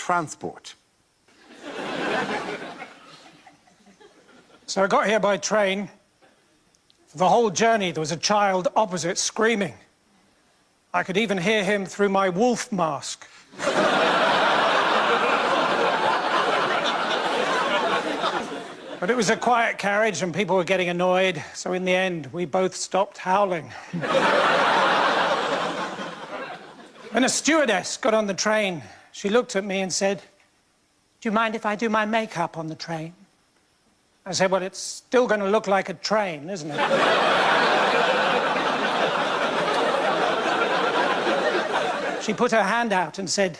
transport? So I got here by train. For the whole journey, there was a child opposite screaming. I could even hear him through my wolf mask. But it was a quiet carriage and people were getting annoyed, so in the end, we both stopped howling. When a stewardess got on the train, she looked at me and said, "Do you mind if I do my makeup on the train?" I said, "Well, it's still going to look like a train, isn't it?" She put her hand out and said,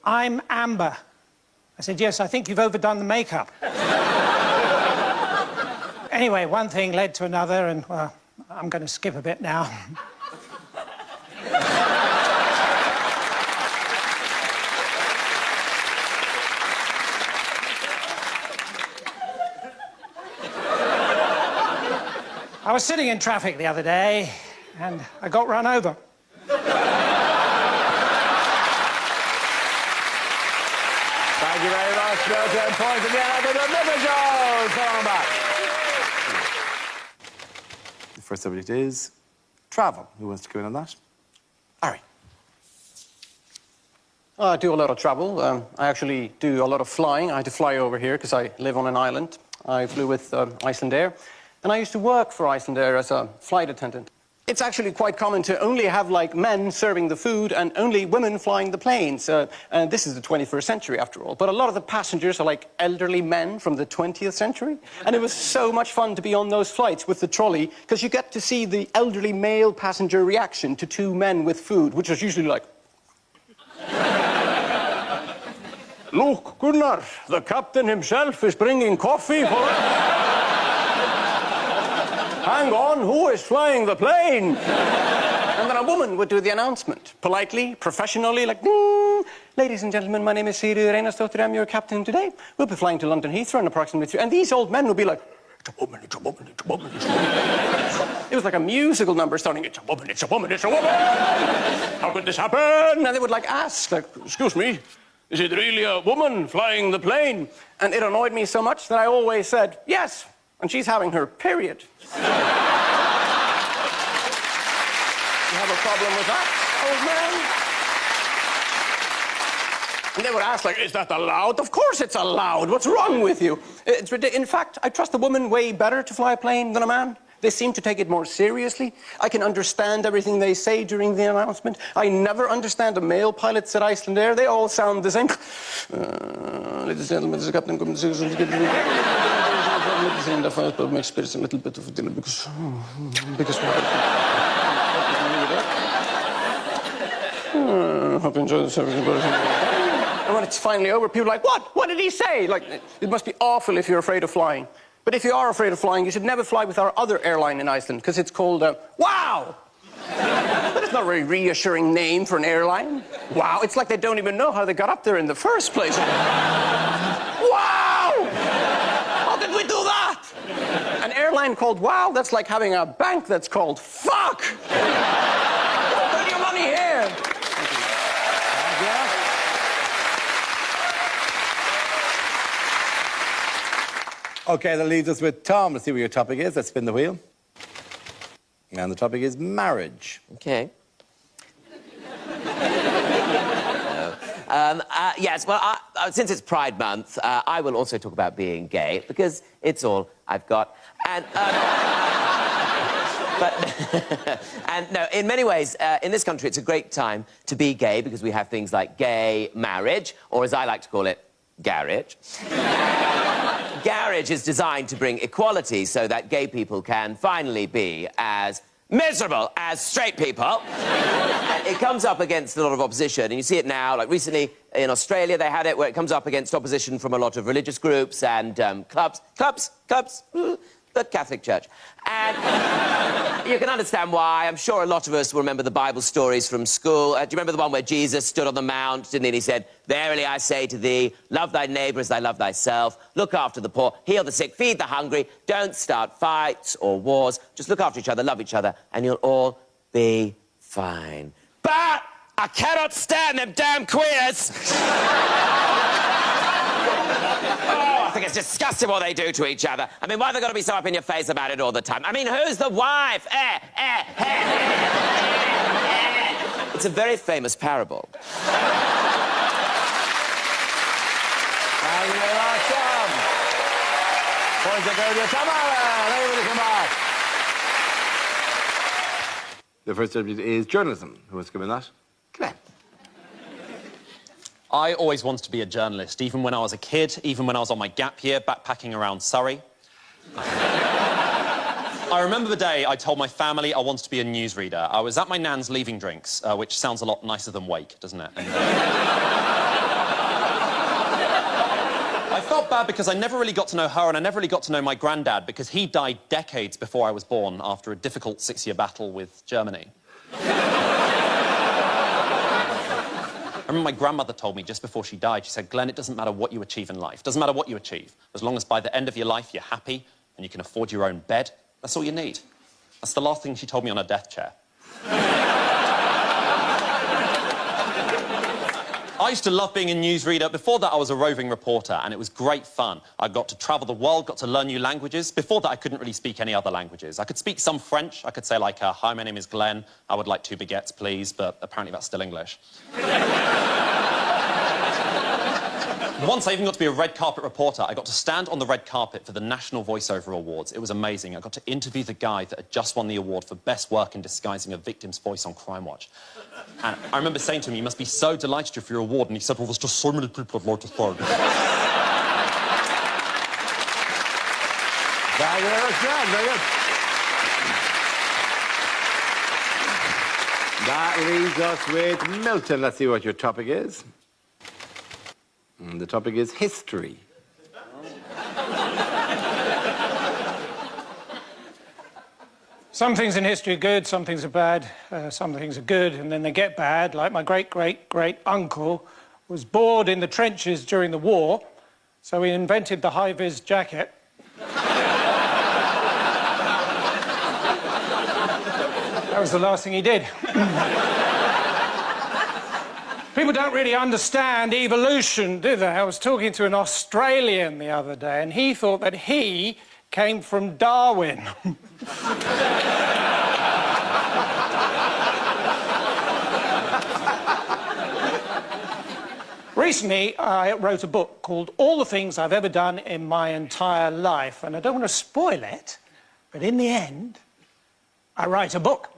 "I'm Amber." I said, "Yes, I think you've overdone the makeup." Anyway, one thing led to another, and, well, I'm going to skip a bit now. I was sitting in traffic the other day, and I got run over. Thank you very much. No 10 points again at the Middle Show. Come on back. The first subject is travel. Who wants to go in on that? Harry. I do a lot of travel. I actually do a lot of flying. I had to fly over here because I live on an island. I flew with Icelandair, and I used to work for Icelandair as a flight attendant. It's actually quite common to only have, like, men serving the food and only women flying the planes. And this is the 21st century, after all. But a lot of the passengers are, like, elderly men from the 20th century. And it was so much fun to be on those flights with the trolley, because you get to see the elderly male passenger reaction to two men with food, which is usually like... Look, Gunnar, the captain himself is bringing coffee for us. Hang on, who is flying the plane? And then a woman would do the announcement, politely, professionally, like, "Ladies and gentlemen, my name is Sigríður Einarsdóttir, I'm your captain today. We'll be flying to London Heathrow in approximately 3..." And these old men would be like, "It's a woman, it's a woman, it's a woman, it's a woman." It was like a musical number starting, "It's a woman, it's a woman, it's a woman. How could this happen?" And they would, like, ask, like, "Excuse me, is it really a woman flying the plane?" And it annoyed me so much that I always said, "Yes, and she's having her period." You have a problem with that, old man? And they would ask, like, "Is that allowed?" Of course it's allowed. What's wrong with you? It's ridiculous. In fact, I trust a woman way better to fly a plane than a man. They seem to take it more seriously. I can understand everything they say during the announcement. I never understand the male pilots at Icelandair. They all sound the same. Ladies and gentlemen, this is Captain the first, but may experience a little bit of a delay because hope you enjoy the service. And when it's finally over, people are like, "What? What did he say?" Like, it must be awful if you're afraid of flying. But if you are afraid of flying, you should never fly with our other airline in Iceland, because it's called WOW! But it's not a very reassuring name for an airline. Wow, it's like they don't even know how they got up there in the first place. Wow! How did we do that? An airline called WOW, that's like having a bank that's called FUCK! Put your money here! OK, that leaves us with Tom. Let's see what your topic is. Let's spin the wheel. And the topic is marriage. OK. Yes, well, since it's Pride Month, I will also talk about being gay, because it's all I've got. And, and no, in many ways, in this country, it's a great time to be gay, because we have things like gay marriage, or as I like to call it, garage. Garage is designed to bring equality so that gay people can finally be as miserable as straight people. And it comes up against a lot of opposition, and you see it now, like recently in Australia they had it, where it comes up against opposition from a lot of religious groups and clubs, the Catholic Church. And you can understand why. I'm sure a lot of us will remember the Bible stories from school. Do you remember the one where Jesus stood on the mount, didn't he? And he said, "Verily I say to thee, love thy neighbour as thy love thyself. Look after the poor, heal the sick, feed the hungry. Don't start fights or wars. Just look after each other, love each other, and you'll all be fine." But I cannot stand them damn queers. it's disgusting what they do to each other. I mean, why have they got to be so up in your face about it all the time? I mean, who's the wife? It's a very famous parable. Thank you very much, Tom. Points that go to Tamara. Everybody come back. The first subject is journalism. Who wants to come in that? Come on. I always wanted to be a journalist, even when I was a kid, even when I was on my gap year, backpacking around Surrey. I remember the day I told my family I wanted to be a newsreader. I was at my nan's leaving drinks, which sounds a lot nicer than wake, doesn't it? I felt bad because I never really got to know her and I never really got to know my granddad because he died decades before I was born after a difficult 6-year battle with Germany. I remember my grandmother told me just before she died, she said, Glenn, it doesn't matter what you achieve in life. It doesn't matter what you achieve. As long as by the end of your life you're happy and you can afford your own bed, that's all you need. That's the last thing she told me on her death chair. I used to love being a newsreader. Before that, I was a roving reporter, and it was great fun. I got to travel the world, got to learn new languages. Before that, I couldn't really speak any other languages. I could speak some French. I could say, like, hi, my name is Glenn. I would like 2 baguettes, please, but apparently that's still English. Once I even got to be a red carpet reporter. I got to stand on the red carpet for the National Voiceover Awards. It was amazing. I got to interview the guy that had just won the award for best work in disguising a victim's voice on Crime Watch. And I remember saying to him, you must be so delighted for your award. And he said, well, there's just so many people I'd like to thank. Thank you very much, Greg. Very good. That leaves us with Milton. Let's see what your topic is. And the topic is history. Some things in history are good, some things are bad, some things are good, and then they get bad. Like my great-great-great-uncle was bored in the trenches during the war, so he invented the high-vis jacket. That was the last thing he did. People don't really understand evolution, do they? I was talking to an Australian the other day, and he thought that he came from Darwin. Recently, I wrote a book called All the Things I've Ever Done in My Entire Life, and I don't want to spoil it, but in the end, I write a book.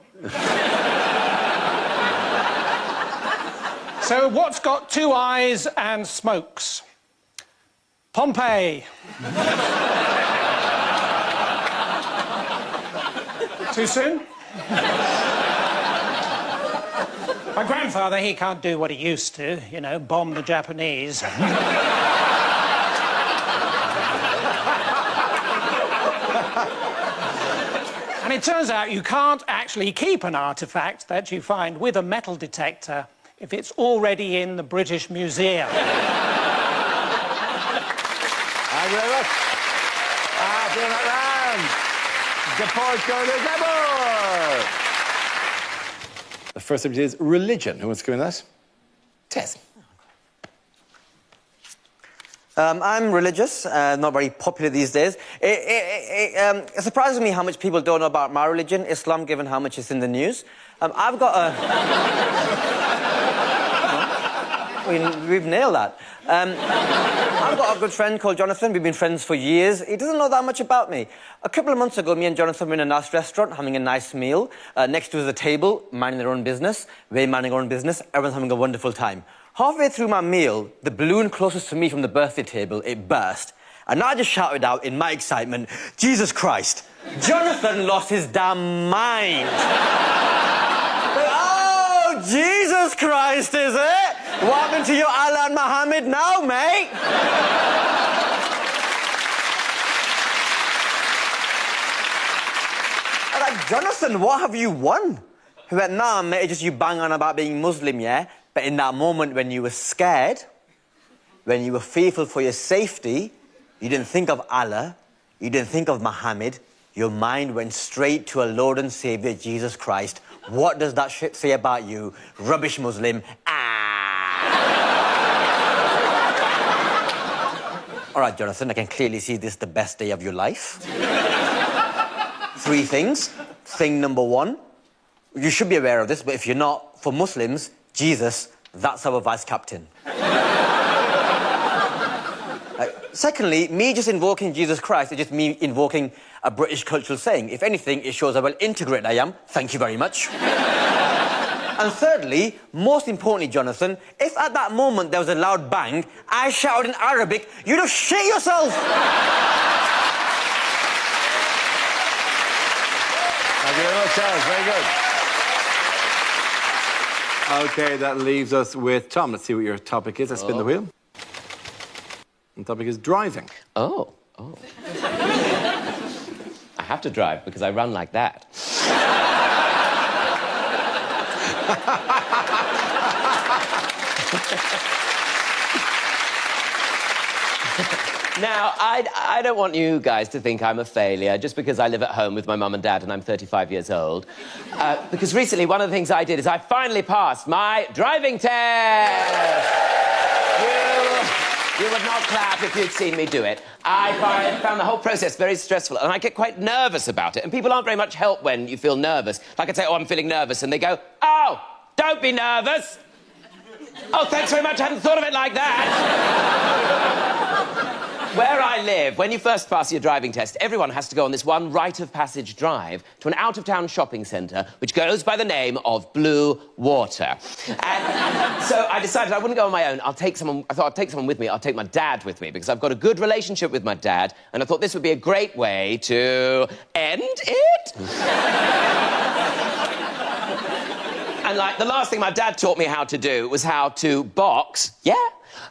So what's got 2 eyes and smokes? Pompeii. Too soon? My grandfather, he can't do what he used to, you know, bomb the Japanese. And it turns out you can't actually keep an artefact that you find with a metal detector if it's already in the British Museum. Thank you very much. After that round, the point goes to Gabor. The first subject is religion. Who wants to come in that? Tess. I'm religious, not very popular these days. It surprises me how much people don't know about my religion, Islam, given how much it's in the news. I've got a... We've nailed that. I've got a good friend called Jonathan. We've been friends for years. He doesn't know that much about me. A couple of months ago, me and Jonathan were in a nice restaurant, having a nice meal. Next to us a table, minding their own business. We're minding our own business. Everyone's having a wonderful time. Halfway through my meal, the balloon closest to me from the birthday table, it burst. And I just shouted out in my excitement, Jesus Christ. Jonathan lost his damn mind. Oh, Jesus Christ, is it? What happened to your Allah and Muhammad now, mate? I'm like, Jonathan, what have you won? He went, nah, mate, it's just you bang on about being Muslim, yeah? But in that moment when you were scared, when you were fearful for your safety, you didn't think of Allah, you didn't think of Muhammad, your mind went straight to our Lord and Saviour, Jesus Christ. What does that shit say about you? Rubbish Muslim. All right, Jonathan, I can clearly see this is the best day of your life. 3 things. Thing number 1, you should be aware of this, but if you're not, for Muslims, Jesus, that's our vice captain. Secondly, me just invoking Jesus Christ is just me invoking a British cultural saying. If anything, it shows how well integrated I am. Thank you very much. And thirdly, most importantly, Jonathan, if at that moment there was a loud bang, I shouted in Arabic, you'd have shit yourself! Thank you very much, Charles. Very good. OK, that leaves us with Tom. Let's see what your topic is. Let's spin the wheel. And the topic is driving. Oh. I have to drive because I run like that. Now, I don't want you guys to think I'm a failure just because I live at home with my mum and dad and I'm 35 years old. Because recently, one of the things I did is I finally passed my driving test. You would not clap if you'd seen me do it. I found the whole process very stressful, and I get quite nervous about it. And people aren't very much help when you feel nervous. Like I'd say, oh, I'm feeling nervous, and they go, oh, don't be nervous. Oh, thanks very much, I hadn't thought of it like that. Where I live, when you first pass your driving test, everyone has to go on this one rite of passage drive to an out-of-town shopping centre which goes by the name of Blue Water. And so I decided I wouldn't go on my own. I thought I'd take someone with me. I'll take my dad with me because I've got a good relationship with my dad, and I thought this would be a great way to end it. And, like, the last thing my dad taught me how to do was how to box. Yeah.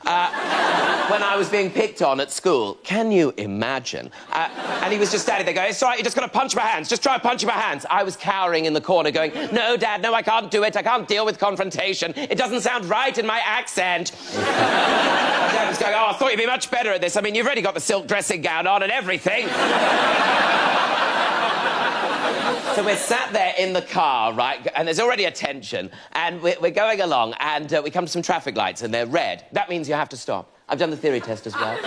When I was being picked on at school. Can you imagine? And he was just standing there going, it's all right, you just got to punch my hands. Just try punching my hands. I was cowering in the corner going, no, Dad, no, I can't do it. I can't deal with confrontation. It doesn't sound right in my accent. My dad was going, oh, I thought you'd be much better at this. I mean, you've already got the silk dressing gown on and everything. So we're sat there in the car, right, and there's already a tension, and we're going along, and we come to some traffic lights, and they're red. That means you have to stop. I've done the theory test as well.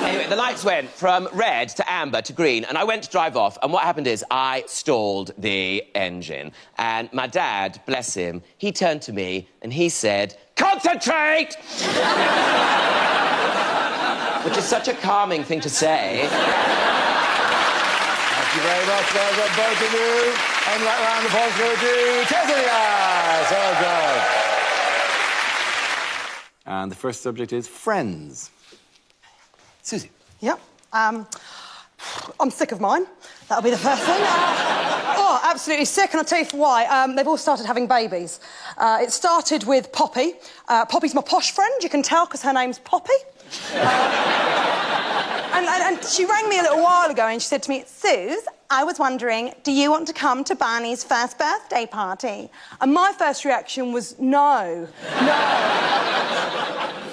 Anyway, the lights went from red to amber to green, and I went to drive off, and what happened is I stalled the engine. And my dad, bless him, he turned to me, and he said, concentrate! Which is such a calming thing to say. Thank you very much, well done, both of you. And that round of applause goes to Tessa. Well done. And the first subject is friends. Susie. Yep. I'm sick of mine. That'll be the first thing. Oh, absolutely sick, and I'll tell you for why. They've all started having babies. It started with Poppy. Poppy's my posh friend, you can tell, because her name's Poppy. And she rang me a little while ago and she said to me, Suze, I was wondering, do you want to come to Barney's first birthday party? And my first reaction was no.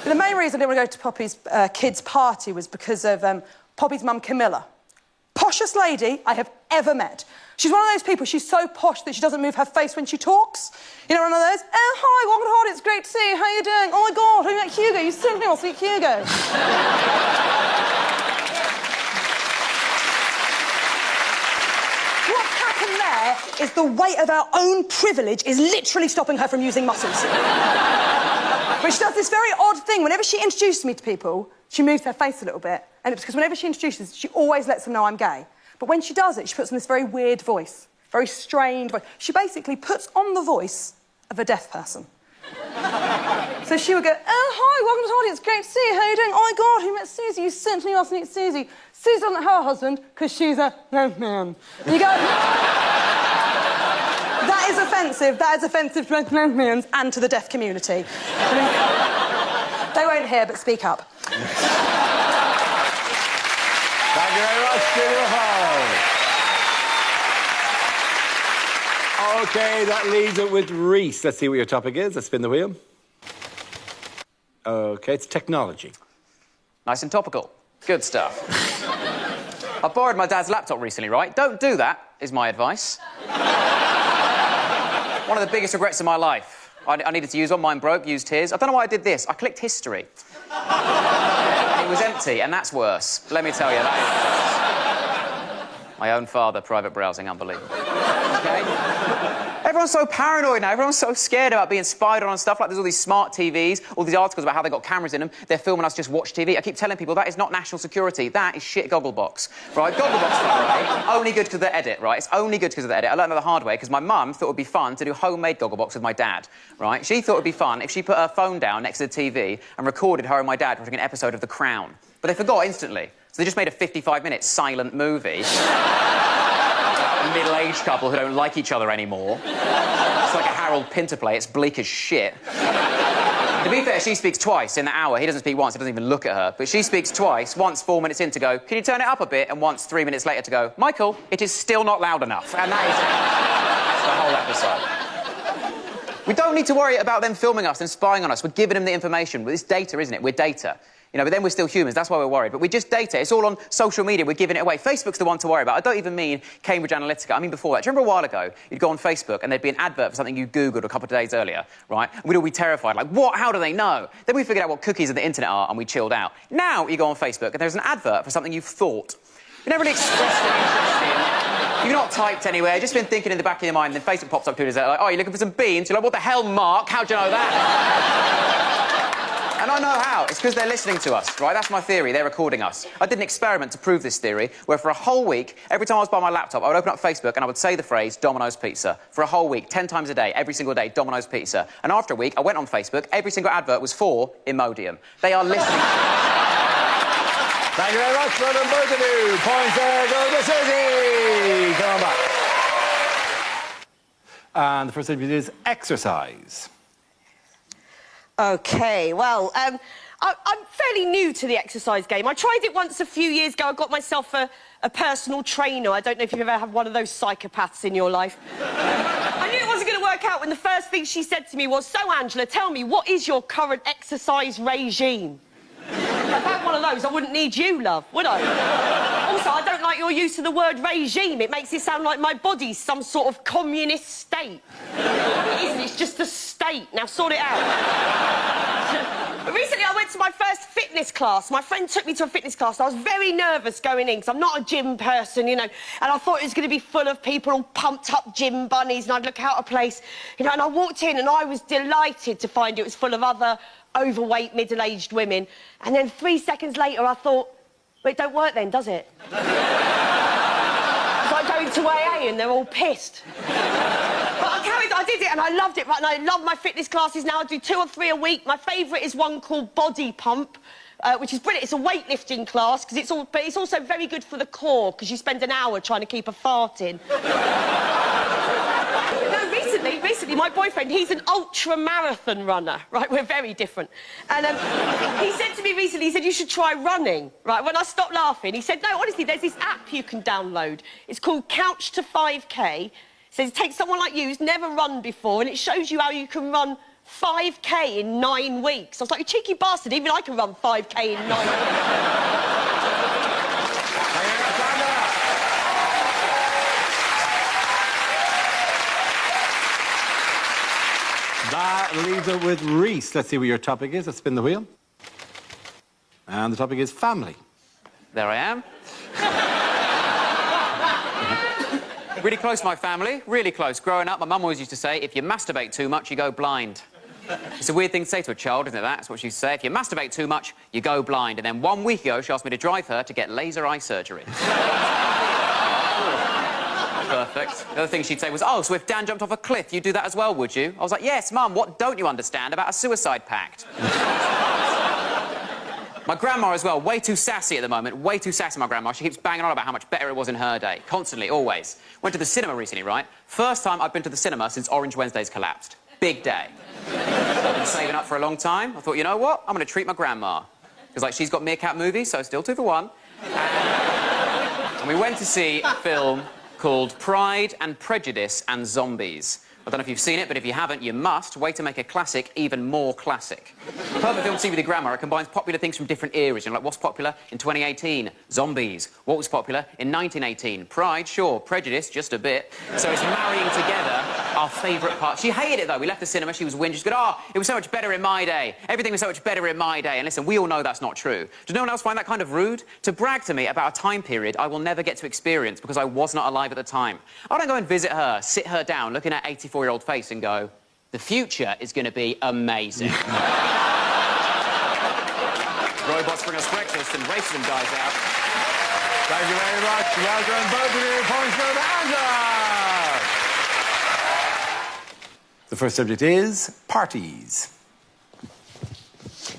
The main reason I didn't want to go to Poppy's kids' party was because of Poppy's mum, Camilla. Poshest lady I have ever met. She's one of those people, she's so posh that she doesn't move her face when she talks. You know, one of those, oh, hi, welcome to Hearty, it's great to see you, how are you doing? Oh, my God, have you met Hugo? You simply must meet Hugo. What's happened there is the weight of our own privilege is literally stopping her from using muscles. But she does this very odd thing. Whenever she introduces me to people, she moves her face a little bit. And it's because whenever she introduces, she always lets them know I'm gay. But when she does it, she puts on this very weird voice, very strained voice. She basically puts on the voice of a deaf person. So she would go, oh, hi, welcome to Hearty, it's great to see you, how are you doing? Oh, my God, who met Susie? You certainly must meet Susie. Susie doesn't have a husband because she's a deaf man. And you go, that is offensive to lesbians and to the deaf community. I mean, they won't hear, but speak up. Thank you very much, Julia Hall. OK, that leaves it with Reese. Let's see what your topic is. Let's spin the wheel. OK, it's technology. Nice and topical. Good stuff. I borrowed my dad's laptop recently, right? Don't do that, is my advice. One of the biggest regrets of my life. I needed to use one, mine broke, used his. I don't know why I did this. I clicked history. And it was empty, and that's worse. Let me tell you, that is worse. My own father, private browsing, unbelievable. Okay? Everyone's so paranoid now. Everyone's so scared about being spied on and stuff. Like, there's all these smart TVs, all these articles about how they got cameras in them. They're filming us just watch TV. I keep telling people that is not national security. That is shit Gogglebox, right? Gogglebox, right? Only good because of the edit, right? It's only good because of the edit. I learned that the hard way because my mum thought it would be fun to do homemade Gogglebox with my dad, right? She thought it would be fun if she put her phone down next to the TV and recorded her and my dad watching an episode of The Crown. But they forgot instantly. So they just made a 55-minute silent movie. A middle-aged couple who don't like each other anymore. It's like a Harold Pinter play. It's bleak as shit. To be fair, she speaks twice in the hour. He doesn't speak once. He doesn't even look at her. But she speaks twice, once 4 minutes in to go, can you turn it up a bit? And once 3 minutes later to go, Michael, it is still not loud enough. And that is the whole episode. We don't need to worry about them filming us and spying on us. We're giving them the information. It's data, isn't it? We're data. You know, but then we're still humans. That's why we're worried. But we're just data. It's all on social media. We're giving it away. Facebook's the one to worry about. I don't even mean Cambridge Analytica. I mean before that. Do you remember a while ago, you'd go on Facebook and there'd be an advert for something you Googled a couple of days earlier, right? And we'd all be terrified. Like, what? How do they know? Then we figured out what cookies of the internet are and we chilled out. Now you go on Facebook and there's an advert for something you've thought. You never really expressed an interest in. You've not typed anywhere, just been thinking in the back of your mind, and then Facebook pops up 2 days later, like, oh, you're looking for some beans? You're like, what the hell, Mark? How'd you know that? And I know how. It's because they're listening to us, right? That's my theory. They're recording us. I did an experiment to prove this theory, where for a whole week, every time I was by my laptop, I would open up Facebook and I would say the phrase Domino's Pizza. For a whole week, 10 times a day, every single day, Domino's Pizza. And after a week, I went on Facebook, every single advert was for Imodium. They are listening to us. Thank you very much, well done, both of you. Points there go to Susie. Come on back. And the first interview is exercise. OK, well, I'm fairly new to the exercise game. I tried it once a few years ago. I got myself a personal trainer. I don't know if you've ever had one of those psychopaths in your life. I knew it wasn't going to work out when the first thing she said to me was, so, Angela, tell me, what is your current exercise regime? If I had one of those, I wouldn't need you, love, would I? Also, I don't like your use of the word regime. It makes it sound like my body's some sort of communist state. It isn't, it's just a state. Now, sort it out. But recently, I went to my first fitness class. My friend took me to a fitness class. I was very nervous going in, because I'm not a gym person, you know, and I thought it was going to be full of people, all pumped-up gym bunnies, and I'd look out of place, you know, and I walked in, and I was delighted to find it was full of other overweight, middle-aged women. And then 3 seconds later, I thought, well, it don't work then, does it? It's like going to AA and they're all pissed. But I did it and I loved it, right? And I love my fitness classes now. I do 2 or 3 a week. My favourite is one called Body Pump, which is brilliant. It's a weightlifting class, but it's also very good for the core, because you spend an hour trying to keep a fart in. Recently, my boyfriend, he's an ultra-marathon runner, right? We're very different. And he said to me recently, he said, you should try running, right? When I stopped laughing, he said, no, honestly, there's this app you can download. It's called Couch to 5K. It says it takes someone like you who's never run before, and it shows you how you can run 5K in 9 weeks. I was like, you cheeky bastard, even I can run 5K in 9 weeks. That leaves it with Reese. Let's see what your topic is. Let's spin the wheel. And the topic is family. There I am. Really close to my family, really close. Growing up, my mum always used to say, if you masturbate too much, you go blind. It's a weird thing to say to a child, isn't it? That's what she used to say. If you masturbate too much, you go blind. And then 1 week ago, she asked me to drive her to get laser eye surgery. Perfect. The other thing she'd say was, oh, so if Dan jumped off a cliff, you'd do that as well, would you? I was like, yes, Mum, what don't you understand about a suicide pact? My grandma as well, way too sassy at the moment, way too sassy, my grandma. She keeps banging on about how much better it was in her day, constantly, always. Went to the cinema recently, right? First time I've been to the cinema since Orange Wednesday's collapsed. Big day. I've been saving up for a long time. I thought, you know what? I'm going to treat my grandma. Because, like, she's got Meerkat movies, so still 2 for 1. And we went to see a film called Pride and Prejudice and Zombies. I don't know if you've seen it, but if you haven't, you must. Way to make a classic even more classic. Perfect film to see with your grandma. It combines popular things from different eras. You know, like, what's popular in 2018? Zombies. What was popular in 1918? Pride, sure. Prejudice, just a bit. So it's marrying together Our favourite part. She hated it, though. We left the cinema, she was whinging. She said, oh, it was so much better in my day. Everything was so much better in my day. And listen, we all know that's not true. Does no one else find that kind of rude? To brag to me about a time period I will never get to experience because I was not alive at the time. I don't go and visit her, sit her down, look in her 84-year-old face and go, the future is going to be amazing. Robots bring us breakfast and racism dies out. Thank you very much. Well done, both of you. Points go to Angela. The first subject is parties.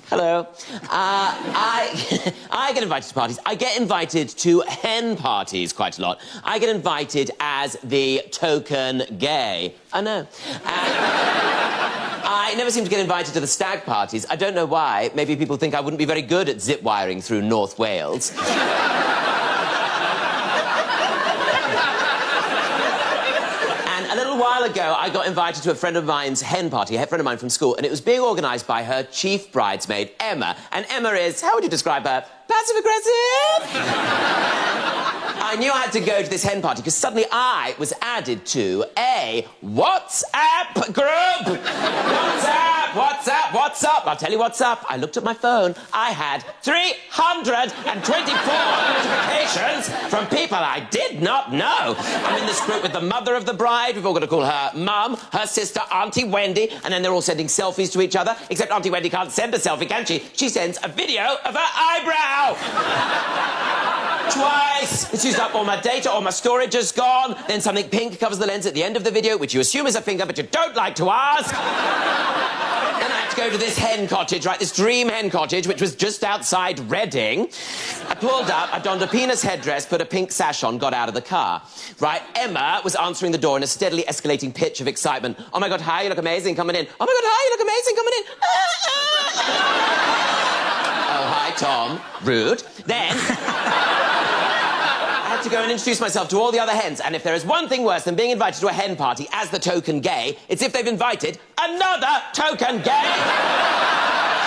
Hello. I get invited to parties. I get invited to hen parties quite a lot. I get invited as the token gay. I know. I never seem to get invited to the stag parties. I don't know why. Maybe people think I wouldn't be very good at zip wiring through North Wales. A little while ago, I got invited to a friend of mine's hen party, a friend of mine from school, and it was being organised by her chief bridesmaid, Emma. And Emma is, how would you describe her? Passive-aggressive? I knew I had to go to this hen party because suddenly I was added to a WhatsApp group. What's up? I'll tell you what's up. I looked at my phone. I had 324 notifications from people I did not know. I'm in this group with the mother of the bride. We've all got to call her Mum, her sister, Auntie Wendy, and then they're all sending selfies to each other, except Auntie Wendy can't send a selfie, can she? She sends a video of her eyebrow. Twice. It's used up all my data, all my storage is gone. Then something pink covers the lens at the end of the video, which you assume is a finger, but you don't like to ask. Then I had to go to this hen cottage, right, this dream hen cottage, which was just outside Reading. I pulled up, I donned a penis headdress, put a pink sash on, got out of the car. Right, Emma was answering the door in a steadily escalating pitch of excitement. Oh, my God, hi, you look amazing, coming in. Oh, my God, hi, you look amazing, coming in. Oh, hi, Tom. Rude. Then... to go and introduce myself to all the other hens, and if there is one thing worse than being invited to a hen party as the token gay, it's if they've invited another token gay.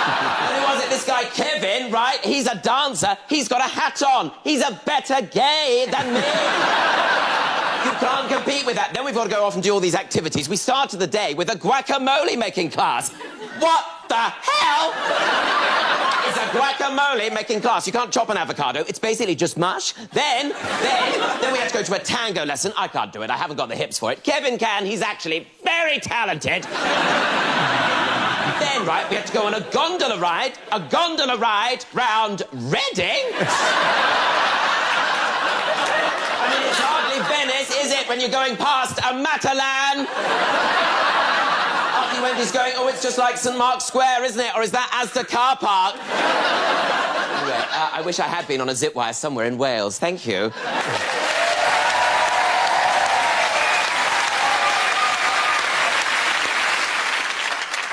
And who was it? This guy Kevin, right? He's a dancer. He's got a hat on. He's a better gay than me. You can't compete with that. Then we've got to go off and do all these activities. We started the day with a guacamole making class. What the hell? It's a guacamole making class. You can't chop an avocado. It's basically just mush. Then we have to go to a tango lesson. I can't do it. I haven't got the hips for it. Kevin can. He's actually very talented. Then, right, we have to go on a gondola ride round Reading. I mean, it's hardly Venice, is it, when you're going past a Matalan? Auntie Wendy's going, oh, it's just like St Mark's Square, isn't it? Or is that Asda car park? Anyway, I wish I had been on a zip wire somewhere in Wales. Thank you.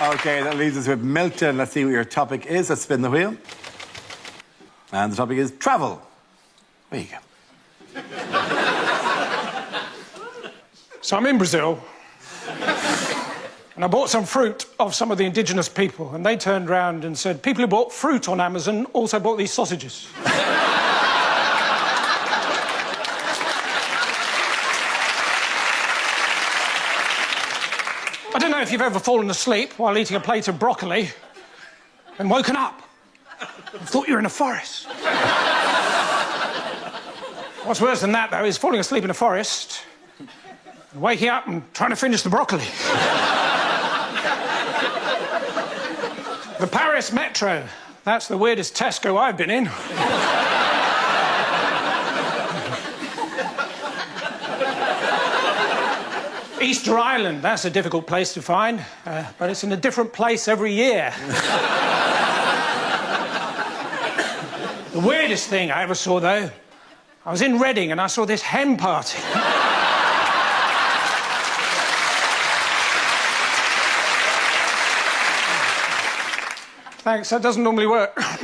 OK, that leaves us with Milton. Let's see what your topic is. Let's spin the wheel. And the topic is travel. There you go. So I'm in Brazil, and I bought some fruit off some of the indigenous people, and they turned round and said, people who bought fruit on Amazon also bought these sausages. I don't know if you've ever fallen asleep while eating a plate of broccoli and woken up and thought you were in a forest. What's worse than that, though, is falling asleep in a forest and waking up and trying to finish the broccoli. The Paris Metro. That's the weirdest Tesco I've been in. Easter Island, that's a difficult place to find, but it's in a different place every year. The weirdest thing I ever saw, though, I was in Reading and I saw this hen party. Thanks, that doesn't normally work. There it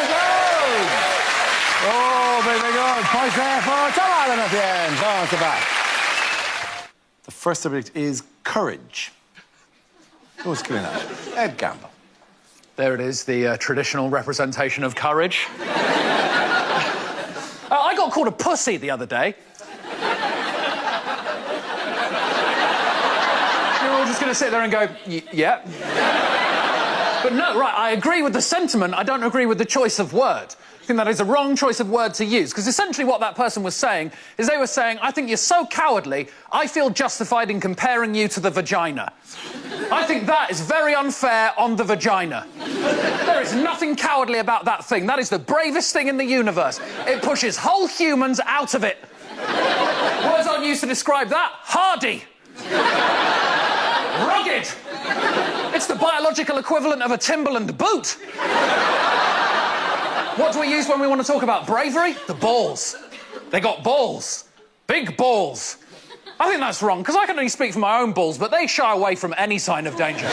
goes. Oh, very good. Points there for Tom Allen at the end. On the back. The first subject is courage. Who's killing that? Ed Gamble. There it is, the traditional representation of courage. I got called a pussy the other day. to sit there and go, yeah. But no, right, I agree with the sentiment. I don't agree with the choice of word. I think that is a wrong choice of word to use, because essentially what that person was saying is they were saying, I think you're so cowardly, I feel justified in comparing you to the vagina. I think that is very unfair on the vagina. There is nothing cowardly about that thing. That is the bravest thing in the universe. It pushes whole humans out of it. Words I'd use to describe that: hardy. Rugged. It's the biological equivalent of a Timberland boot. What do we use when we want to talk about bravery? The balls. They got balls. Big balls. I think that's wrong, because I can only speak for my own balls, but they shy away from any sign of danger.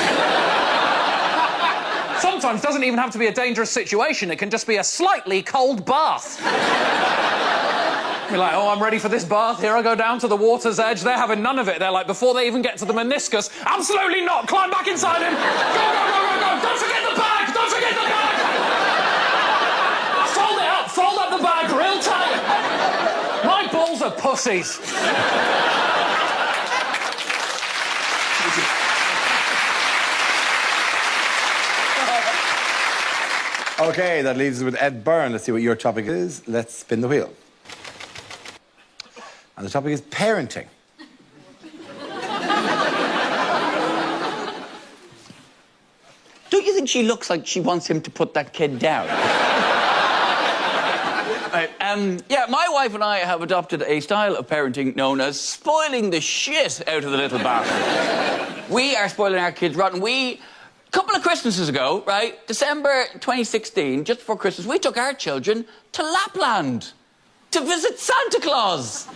Sometimes it doesn't even have to be a dangerous situation. It can just be a slightly cold bath. You're like, oh, I'm ready for this bath. Here I go down to the water's edge. They're having none of it. They're like, before they even get to the meniscus, absolutely not. Climb back inside him. Go, go, go, go, go. Don't forget the bag. Don't forget the bag. Fold it up. Fold up the bag real tight. My balls are pussies. Okay, that leaves us with Ed Byrne. Let's see what your topic is. Let's spin the wheel. And the topic is parenting. Don't you think she looks like she wants him to put that kid down? Right, yeah, my wife and I have adopted a style of parenting known as spoiling the shit out of the little bastard. We are spoiling our kids rotten. A couple of Christmases ago, right, December 2016, just before Christmas, we took our children to Lapland to visit Santa Claus.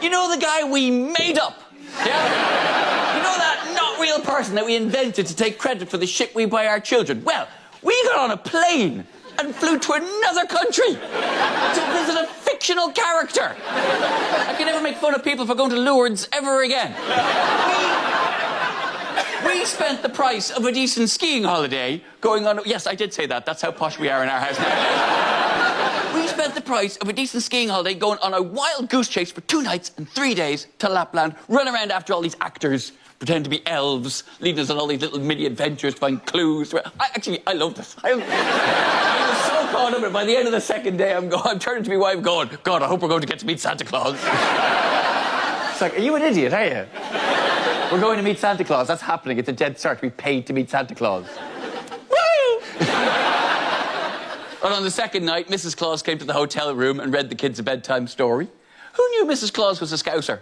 You know, the guy we made up, yeah? You know that not real person that we invented to take credit for the shit we buy our children? Well, we got on a plane and flew to another country to visit a fictional character. I can never make fun of people for going to Lourdes ever again. We spent the price of a decent skiing holiday going on... Yes, I did say that. That's how posh we are in our house now. We spent the price of a decent skiing holiday going on a wild goose chase for 2 nights and 3 days to Lapland, run around after all these actors, pretend to be elves, leading us on all these little mini adventures to find clues. I love this. I was so caught up in it. By the end of the second day, I'm turning to my wife going, God, I hope we're going to get to meet Santa Claus. It's like, are you an idiot, are you? We're going to meet Santa Claus. That's happening. It's a dead cert. We paid to meet Santa Claus. Woo! And on the second night, Mrs. Claus came to the hotel room and read the kids a bedtime story. Who knew Mrs. Claus was a Scouser?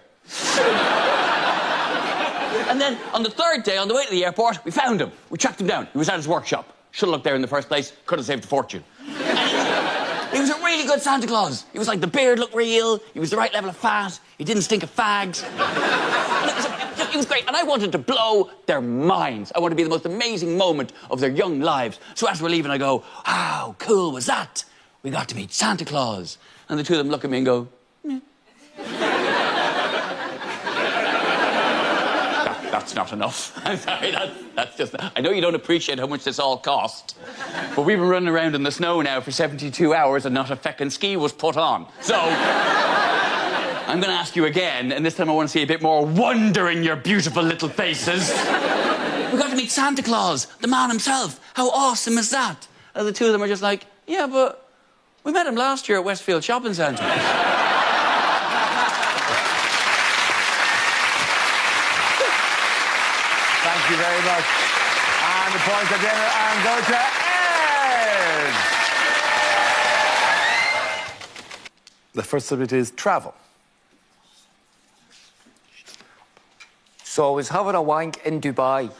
And then, on the third day, on the way to the airport, we found him. We tracked him down. He was at his workshop. Should have looked there in the first place. Could have saved a fortune. He was a really good Santa Claus. He was like, the beard looked real. He was the right level of fat. He didn't stink of fags. It was great, and I wanted to blow their minds. I wanted to be the most amazing moment of their young lives. So as we're leaving, I go, how cool was that? We got to meet Santa Claus. And the two of them look at me and go, That's not enough. I'm sorry, that's just... I know you don't appreciate how much this all cost, but we've been running around in the snow now for 72 hours and not a feckin' ski was put on. So... I'm going to ask you again, and this time I want to see a bit more wonder in your beautiful little faces. We got to meet Santa Claus, the man himself. How awesome is that? And the two of them are just like, yeah, but we met him last year at Westfield Shopping Centre. Thank you very much. And the points at dinner and go to Ed. The first subject is travel. So I was having a wank in Dubai.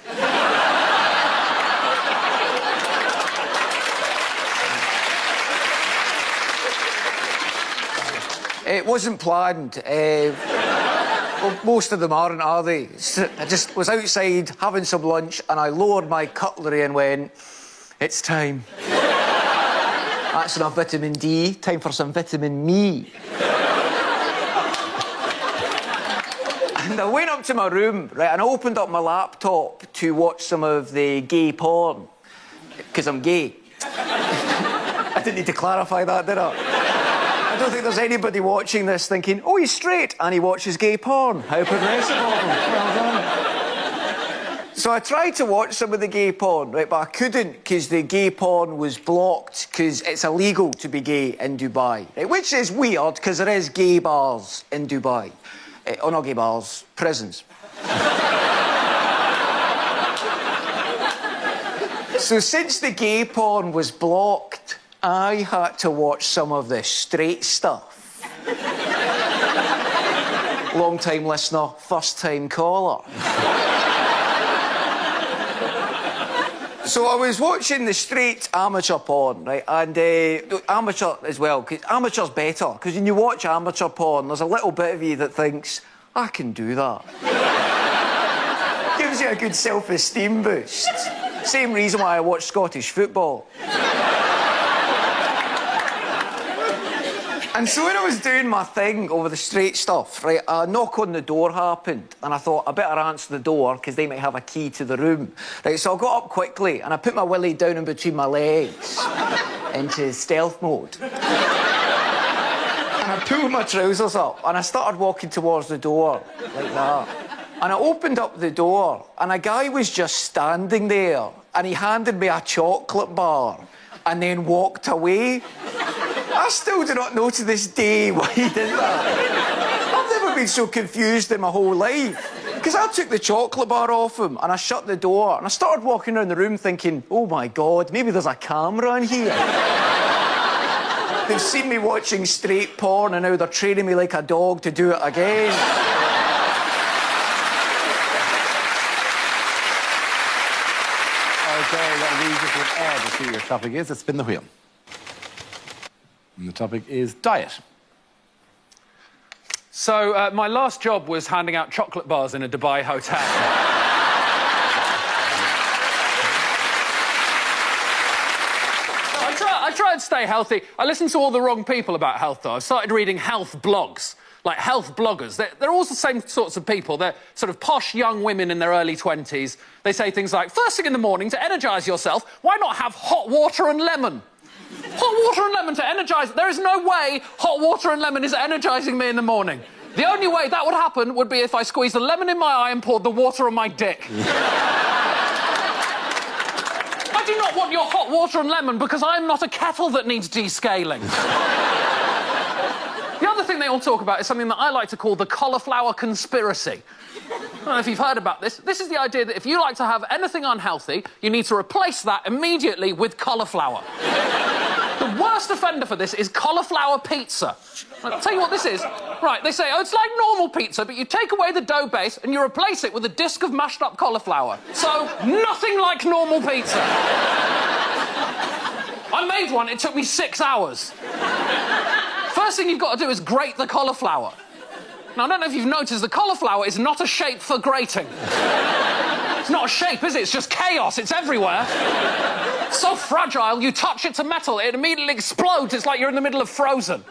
It wasn't planned. Well, most of them aren't, are they? I just was outside having some lunch and I lowered my cutlery and went, it's time. That's enough vitamin D. Time for some vitamin me. And I went up to my room, right, and I opened up my laptop to watch some of the gay porn. Because I'm gay. I didn't need to clarify that, did I? I don't think there's anybody watching this thinking, oh, he's straight and he watches gay porn. How progressive of him. Well done. So I tried to watch some of the gay porn, right, but I couldn't because the gay porn was blocked because it's illegal to be gay in Dubai, right, which is weird because there is gay bars in Dubai. Oh, not gay bars, prisons. So since the gay porn was blocked, I had to watch some of the straight stuff. Long-time listener, first-time caller. So I was watching the straight amateur porn, right, and amateur as well, because amateur's better, because when you watch amateur porn, there's a little bit of you that thinks, I can do that. Gives you a good self-esteem boost. Same reason why I watch Scottish football. And so when I was doing my thing over the straight stuff, right, a knock on the door happened, and I thought, I better answer the door, because they might have a key to the room. Right, so I got up quickly, and I put my willy down in between my legs, into stealth mode. And I pulled my trousers up, and I started walking towards the door, like that. And I opened up the door, and a guy was just standing there, and he handed me a chocolate bar, and then walked away. I still do not know to this day why he did that. I've never been so confused in my whole life. Because I took the chocolate bar off him and I shut the door and I started walking around the room thinking, oh my God, maybe there's a camera in here. They've seen me watching straight porn and now they're training me like a dog to do it again. Okay, that leaves us with Ed to see what your topic is. Let's spin the wheel. And the topic is diet. So, my last job was handing out chocolate bars in a Dubai hotel. I try and stay healthy. I listen to all the wrong people about health, though. I've started reading health blogs, like health bloggers. They're all the same sorts of people. They're sort of posh young women in their early 20s. They say things like, first thing in the morning, to energise yourself, why not have hot water and lemon? Hot water and lemon to energise... There is no way hot water and lemon is energising me in the morning. The only way that would happen would be if I squeezed a lemon in my eye and poured the water on my dick. I do not want your hot water and lemon because I'm not a kettle that needs descaling. The other thing they all talk about is something that I like to call the cauliflower conspiracy. I don't know if you've heard about this. This is the idea that if you like to have anything unhealthy, you need to replace that immediately with cauliflower. The worst offender for this is cauliflower pizza. I'll tell you what this is. Right, they say, oh, it's like normal pizza, but you take away the dough base and you replace it with a disc of mashed up cauliflower. So, nothing like normal pizza. I made one, it took me 6 hours. First thing you've got to do is grate the cauliflower. Now, I don't know if you've noticed, the cauliflower is not a shape for grating. It's not a shape, is it? It's just chaos. It's everywhere. It's so fragile, you touch it to metal, it immediately explodes. It's like you're in the middle of Frozen.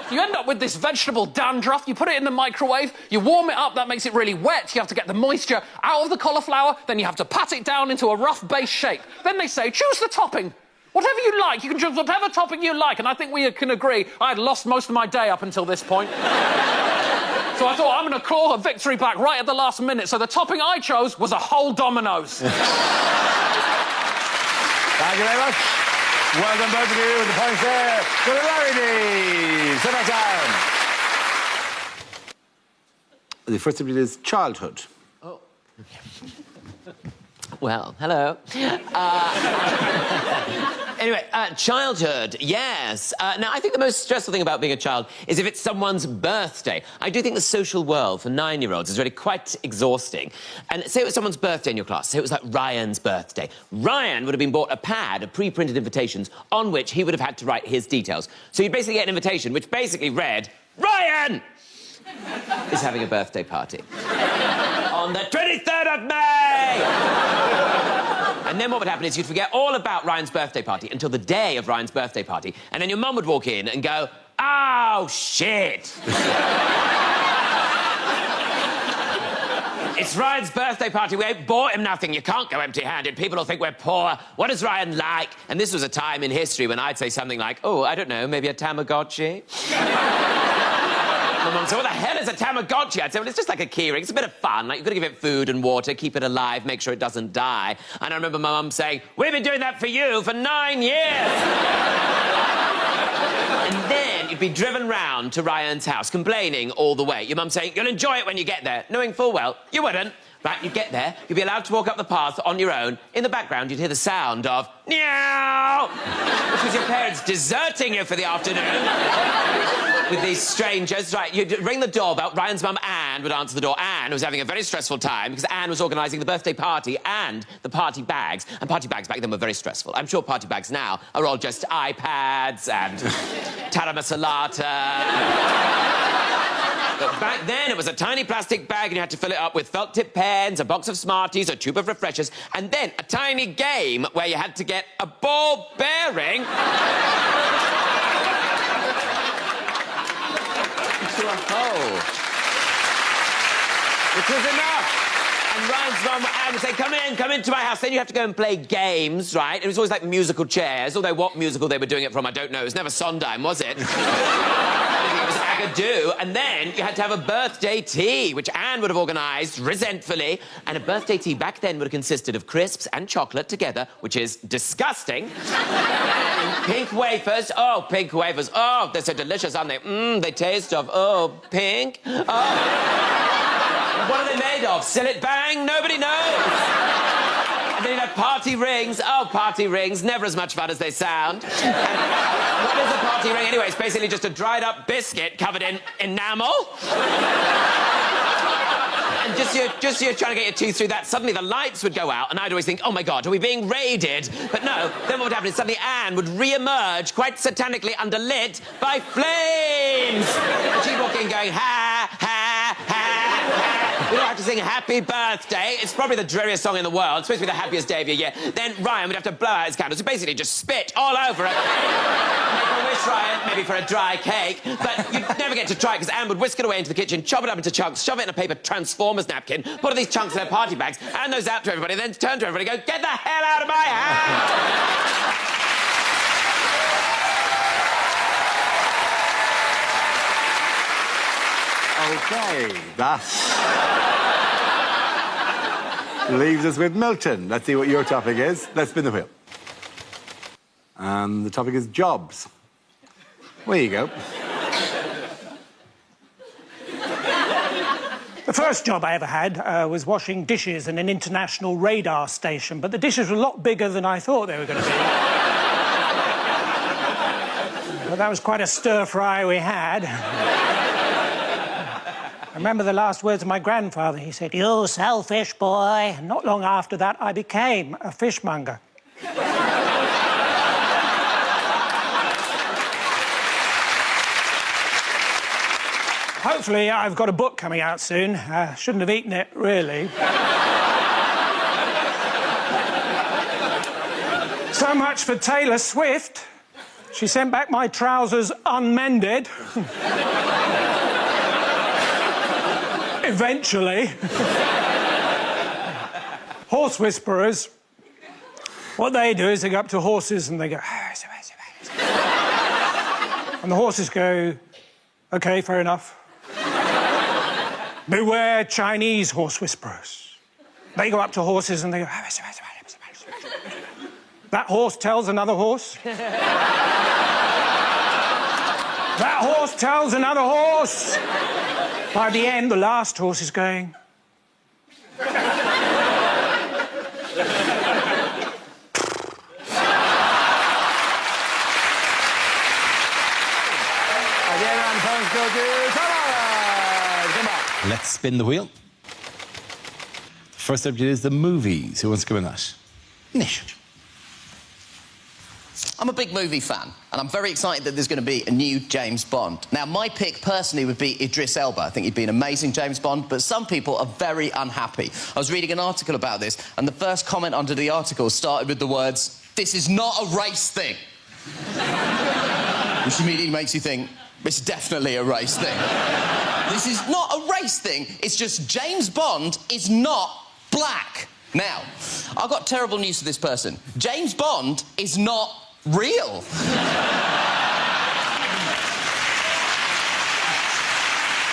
You end up with this vegetable dandruff, you put it in the microwave, you warm it up, that makes it really wet, you have to get the moisture out of the cauliflower, then you have to pat it down into a rough base shape. Then they say, choose the topping. Whatever you like, you can choose whatever topping you like, and I think we can agree I had lost most of my day up until this point. So I thought, I'm going to claw a victory back right at the last minute, so the topping I chose was a whole Domino's. Thank you very much. Well done, both of you, and the points there for the Rarities. Sit back down. The first subject is childhood. Oh. Well, hello. Anyway, childhood, yes. Now, I think the most stressful thing about being a child is if it's someone's birthday. I do think the social world for 9-year-olds is really quite exhausting. And say it was someone's birthday in your class. Say it was like Ryan's birthday. Ryan would have been bought a pad of pre-printed invitations on which he would have had to write his details. So you'd basically get an invitation which basically read, Ryan is having a birthday party on the 23rd of May! And then what would happen is you'd forget all about Ryan's birthday party until the day of Ryan's birthday party, and then your mum would walk in and go, oh, shit! It's Ryan's birthday party. We ain't bought him nothing. You can't go empty-handed. People will think we're poor. What is Ryan like? And this was a time in history when I'd say something like, oh, I don't know, maybe a Tamagotchi? my mum said, what the hell is a Tamagotchi? I'd say, well, it's just like a keyring. It's a bit of fun. Like, you've got to give it food and water, keep it alive, make sure it doesn't die. And I remember my mum saying, we've been doing that for you for 9 years. And then you'd be driven round to Ryan's house, complaining all the way. Your mum saying, you'll enjoy it when you get there, knowing full well you wouldn't. Right, you'd get there, you'd be allowed to walk up the path on your own. In the background, you'd hear the sound of meow, which was your parents deserting you for the afternoon with these strangers. Right, you'd ring the doorbell. Ryan's mum, Anne, would answer the door. Anne was having a very stressful time because Anne was organising the birthday party and the party bags. And party bags back then were very stressful. I'm sure party bags now are all just iPads and Tara Masalata. But back then, it was a tiny plastic bag and you had to fill it up with felt-tip pens, a box of Smarties, a tube of refreshers, and then a tiny game where you had to get a ball bearing into a hole. Which was enough. And Ryan's mum would say, come into my house. Then you have to go and play games, right? It was always like musical chairs, although what musical they were doing it from, I don't know. It was never Sondheim, was it? It was Agadoo. And then you had to have a birthday tea, which Anne would have organised resentfully. And a birthday tea back then would have consisted of crisps and chocolate together, which is disgusting. And pink wafers. Oh, pink wafers. Oh, they're so delicious, aren't they? They taste of, pink. Oh. What are they made of? Sillet bang? Nobody knows. And then you have party rings. Oh, party rings. Never as much fun as they sound. And what is a party ring anyway? It's basically just a dried-up biscuit covered in enamel. And just you're trying to get your teeth through that, suddenly the lights would go out, and I'd always think, oh, my God, are we being raided? But no, then what would happen is suddenly Anne would re-emerge, quite satanically underlit by flames. And she'd walk in going, ha, ha, ha, ha. We don't have to sing Happy Birthday. It's probably the dreariest song in the world. It's supposed to be the happiest day of your year. Then Ryan would have to blow out his candles. So basically just spit all over it. Make a wish, Ryan, maybe for a dry cake. But you'd never get to try it because Anne would whisk it away into the kitchen, chop it up into chunks, shove it in a paper Transformers napkin, put all these chunks in their party bags, hand those out to everybody, then turn to everybody and go, get the hell out of my house! OK, that leaves us with Milton. Let's see what your topic is. Let's spin the wheel. And the topic is jobs. There you go. The first job I ever had was washing dishes in an international radar station, but the dishes were a lot bigger than I thought they were going to be. But that was quite a stir-fry we had. I remember the last words of my grandfather. He said, "You selfish boy." And not long after that, I became a fishmonger. Hopefully, I've got a book coming out soon. Shouldn't have eaten it, really. So much for Taylor Swift. She sent back my trousers unmended. Eventually. Horse whisperers. What they do is they go up to horses and they go... And the horses go, OK, fair enough. Beware Chinese horse whisperers. They go up to horses and they go... That horse tells another horse. That horse tells another horse. By the end, the last horse is going... Let's spin the wheel. First subject is the movies. Who wants to go in that? Nish. I'm a big movie fan, and I'm very excited that there's going to be a new James Bond. Now, my pick, personally, would be Idris Elba. I think he'd be an amazing James Bond, but some people are very unhappy. I was reading an article about this, and the first comment under the article started with the words, "This is not a race thing." Which immediately makes you think, it's definitely a race thing. This is not a race thing, it's just James Bond is not black. Now, I've got terrible news for this person. James Bond is not real.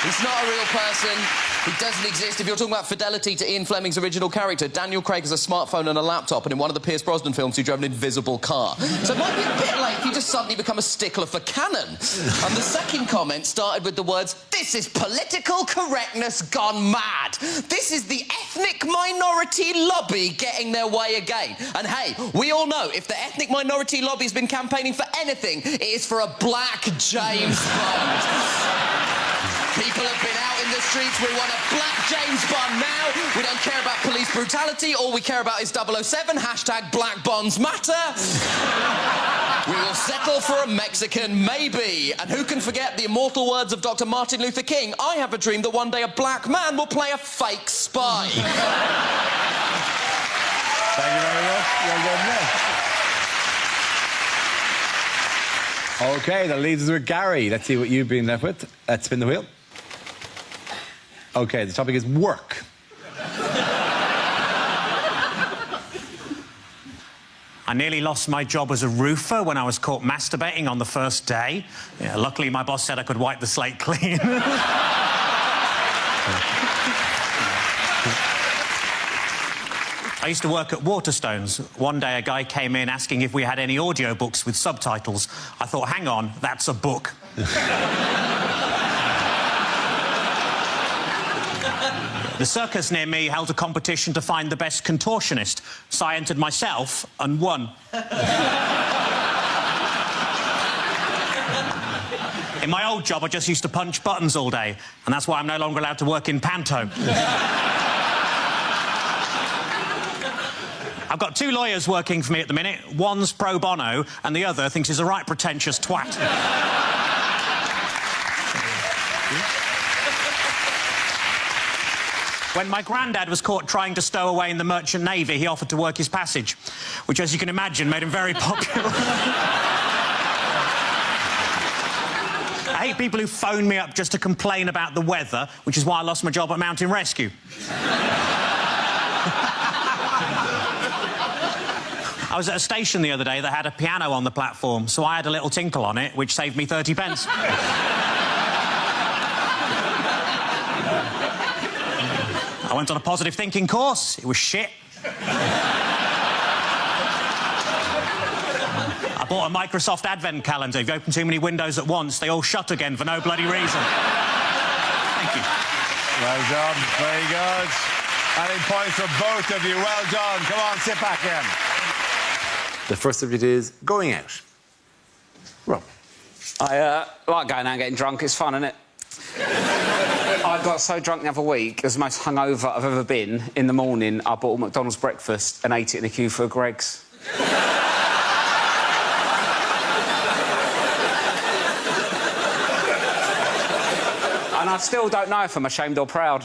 He's not a real person. He doesn't exist. If you're talking about fidelity to Ian Fleming's original character, Daniel Craig has a smartphone and a laptop, and in one of the Pierce Brosnan films, he drove an invisible car. So it might be a bit late if you just suddenly become a stickler for canon. And the second comment started with the words, "This is political correctness gone mad. This is the ethnic minority lobby getting their way again." And hey, we all know if the ethnic minority lobby has been campaigning for anything, it is for a black James Bond. People have been out in the streets. We want a black James Bond now. We don't care about police brutality. All we care about is 007. Hashtag Black Bonds Matter. We will settle for a Mexican, maybe. And who can forget the immortal words of Dr. Martin Luther King? I have a dream that one day a black man will play a fake spy. Thank you very much. Well done, Nick. OK, that leaves us with Gary. Let's see what you've been left with. Let's spin the wheel. OK, the topic is work. I nearly lost my job as a roofer when I was caught masturbating on the first day. Yeah, luckily, my boss said I could wipe the slate clean. I used to work at Waterstones. One day, a guy came in asking if we had any audiobooks with subtitles. I thought, hang on, that's a book. The circus near me held a competition to find the best contortionist, so I entered myself and won. In my old job, I just used to punch buttons all day, and that's why I'm no longer allowed to work in panto. I've got two lawyers working for me at the minute. One's pro bono, and the other thinks he's a right pretentious twat. When my granddad was caught trying to stow away in the Merchant Navy, he offered to work his passage, which, as you can imagine, made him very popular. I hate people who phone me up just to complain about the weather, which is why I lost my job at Mountain Rescue. I was at a station the other day that had a piano on the platform, so I had a little tinkle on it, which saved me 30 pence. I went on a positive thinking course. It was shit. I bought a Microsoft Advent calendar. If you open too many windows at once, they all shut again for no bloody reason. Thank you. Well done. Very good. Adding points for both of you. Well done. Come on, sit back in. The first subject is going out. Rob. I like going out and getting drunk. It's fun, isn't it? I got so drunk the other week, it was the most hungover I've ever been. In the morning, I bought a McDonald's breakfast and ate it in the queue for a Greggs. And I still don't know if I'm ashamed or proud.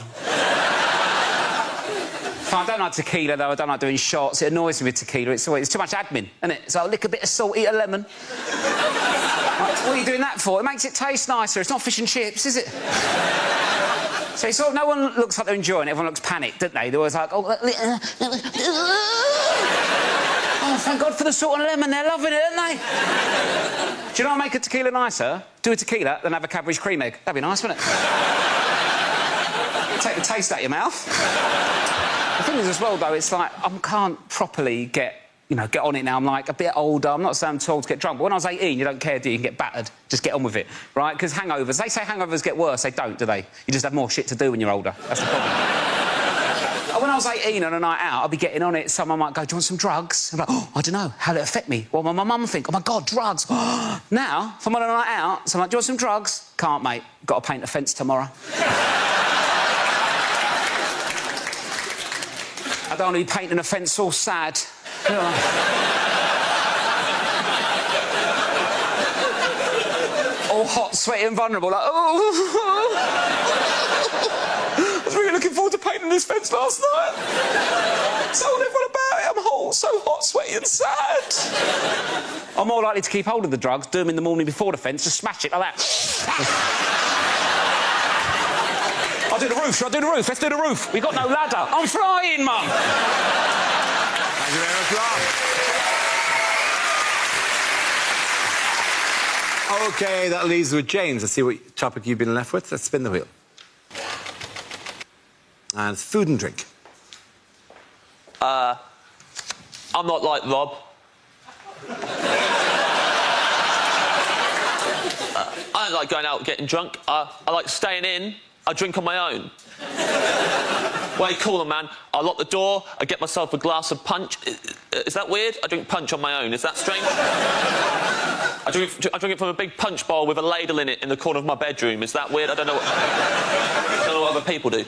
I don't like tequila, though. I don't like doing shots. It annoys me with tequila. It's too much admin, isn't it? So I'll lick a bit of salt, eat a lemon. What are you doing that for? It makes it taste nicer. It's not fish and chips, is it? So it's no one looks like they're enjoying it. Everyone looks panicked, don't they? They're always like, oh, thank God for the salt and lemon. They're loving it, aren't they? Do you know what make a tequila nicer? Do a tequila, then have a Cadbury's cream egg. That'd be nice, wouldn't it? Take the taste out of your mouth. The thing is, as well, though, it's like I can't properly get on it now. I'm like a bit older. I'm not saying I'm too old to get drunk, but when I was 18, you don't care, do you? You can get battered. Just get on with it, right? Because hangovers, they say hangovers get worse. They don't, do they? You just have more shit to do when you're older. That's the problem. When I was 18 on a night out, I'd be getting on it. Someone might go, do you want some drugs? I'm like, oh, I don't know. How'll it affect me? What will my mum think? Oh, my God, drugs. Now, if I'm on a night out, someone like, do you want some drugs? Can't, mate. Got to paint a fence tomorrow. I don't want to be painting a fence all sad. All hot, sweaty and vulnerable, like, oh. I was really looking forward to painting this fence last night. Told everyone about it. I'm so hot, sweaty and sad. I'm more likely to keep hold of the drugs, do them in the morning before the fence, just smash it like that. I'll do the roof, shall I do the roof? Let's do the roof. We've got no ladder. I'm flying, Mum. Thank you very much, Rob. OK, that leaves us with James. Let's see what topic you've been left with. Let's spin the wheel. And it's food and drink. I'm not like Rob. I don't like going out getting drunk. I like staying in. I drink on my own. Way cooler, man. I lock the door, I get myself a glass of punch. Is that weird? I drink punch on my own. Is that strange? I drink it from a big punch bowl with a ladle in it in the corner of my bedroom. Is that weird? I don't know what other people do.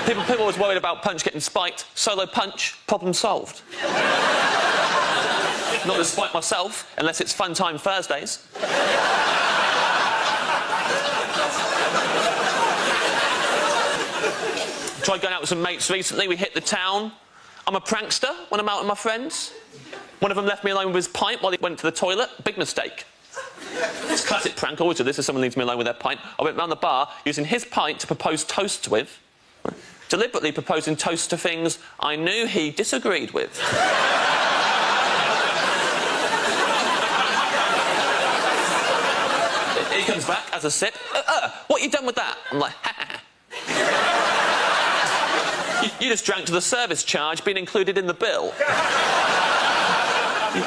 People are always worried about punch getting spiked. Solo punch, problem solved. Not to spike myself, unless it's Fun Time Thursdays. Tried going out with some mates recently. We hit the town. I'm a prankster when I'm out with my friends. One of them left me alone with his pint while he went to the toilet. Big mistake. It's a classic prank. I always do this if someone leaves me alone with their pint. I went round the bar using his pint to propose toasts with. Deliberately proposing toasts to things I knew he disagreed with. He comes back, has a sip. What you done with that? I'm like, ha ha. You just drank to the service charge being included in the bill.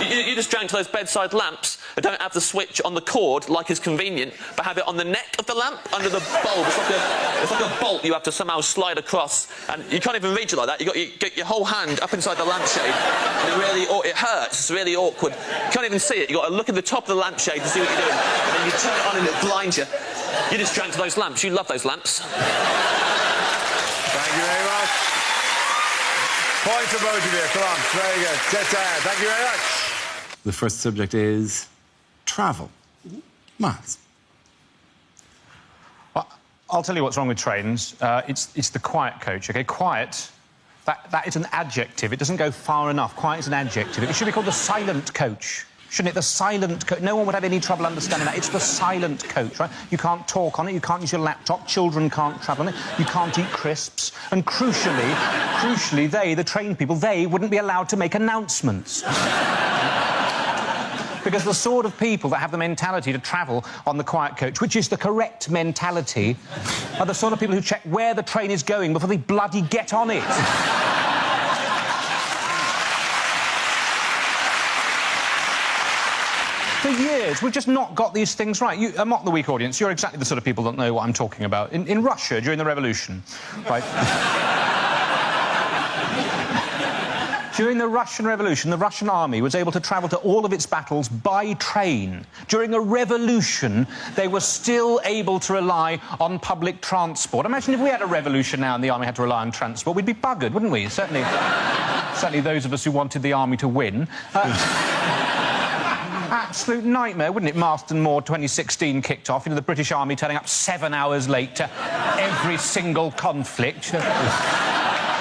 You just drank to those bedside lamps that don't have the switch on the cord like is convenient, but have it on the neck of the lamp under the bulb. It's like a bolt you have to somehow slide across, and you can't even reach it like that. You get your whole hand up inside the lampshade, and it hurts. It's really awkward. You can't even see it. You got to look at the top of the lampshade to see what you're doing, and then you turn it on and it blinds you. You just drank to those lamps. You love those lamps. Thank you very much. Point for both of you. Come on, very good. Satire. Thank you very much. The first subject is travel. Miles. Well, I'll tell you what's wrong with trains. It's the quiet coach, OK? Quiet, that is an adjective. It doesn't go far enough. Quiet is an adjective. It should be called the silent coach. Shouldn't it? The silent coach. No one would have any trouble understanding that. It's the silent coach, right? You can't talk on it, you can't use your laptop, children can't travel on it, you can't eat crisps, and crucially, they, the train people, they wouldn't be allowed to make announcements. Because the sort of people that have the mentality to travel on the quiet coach, which is the correct mentality, are the sort of people who check where the train is going before they bloody get on it. For years, we've just not got these things right. Mock the Week audience, you're exactly the sort of people that know what I'm talking about. In Russia, during the revolution, right? During the Russian Revolution, the Russian army was able to travel to all of its battles by train. During a revolution, they were still able to rely on public transport. Imagine if we had a revolution now and the army had to rely on transport, we'd be buggered, wouldn't we? Certainly those of us who wanted the army to win. Absolute nightmare, wouldn't it? Marston Moor 2016 kicked off. You know, the British Army turning up 7 hours late to every single conflict.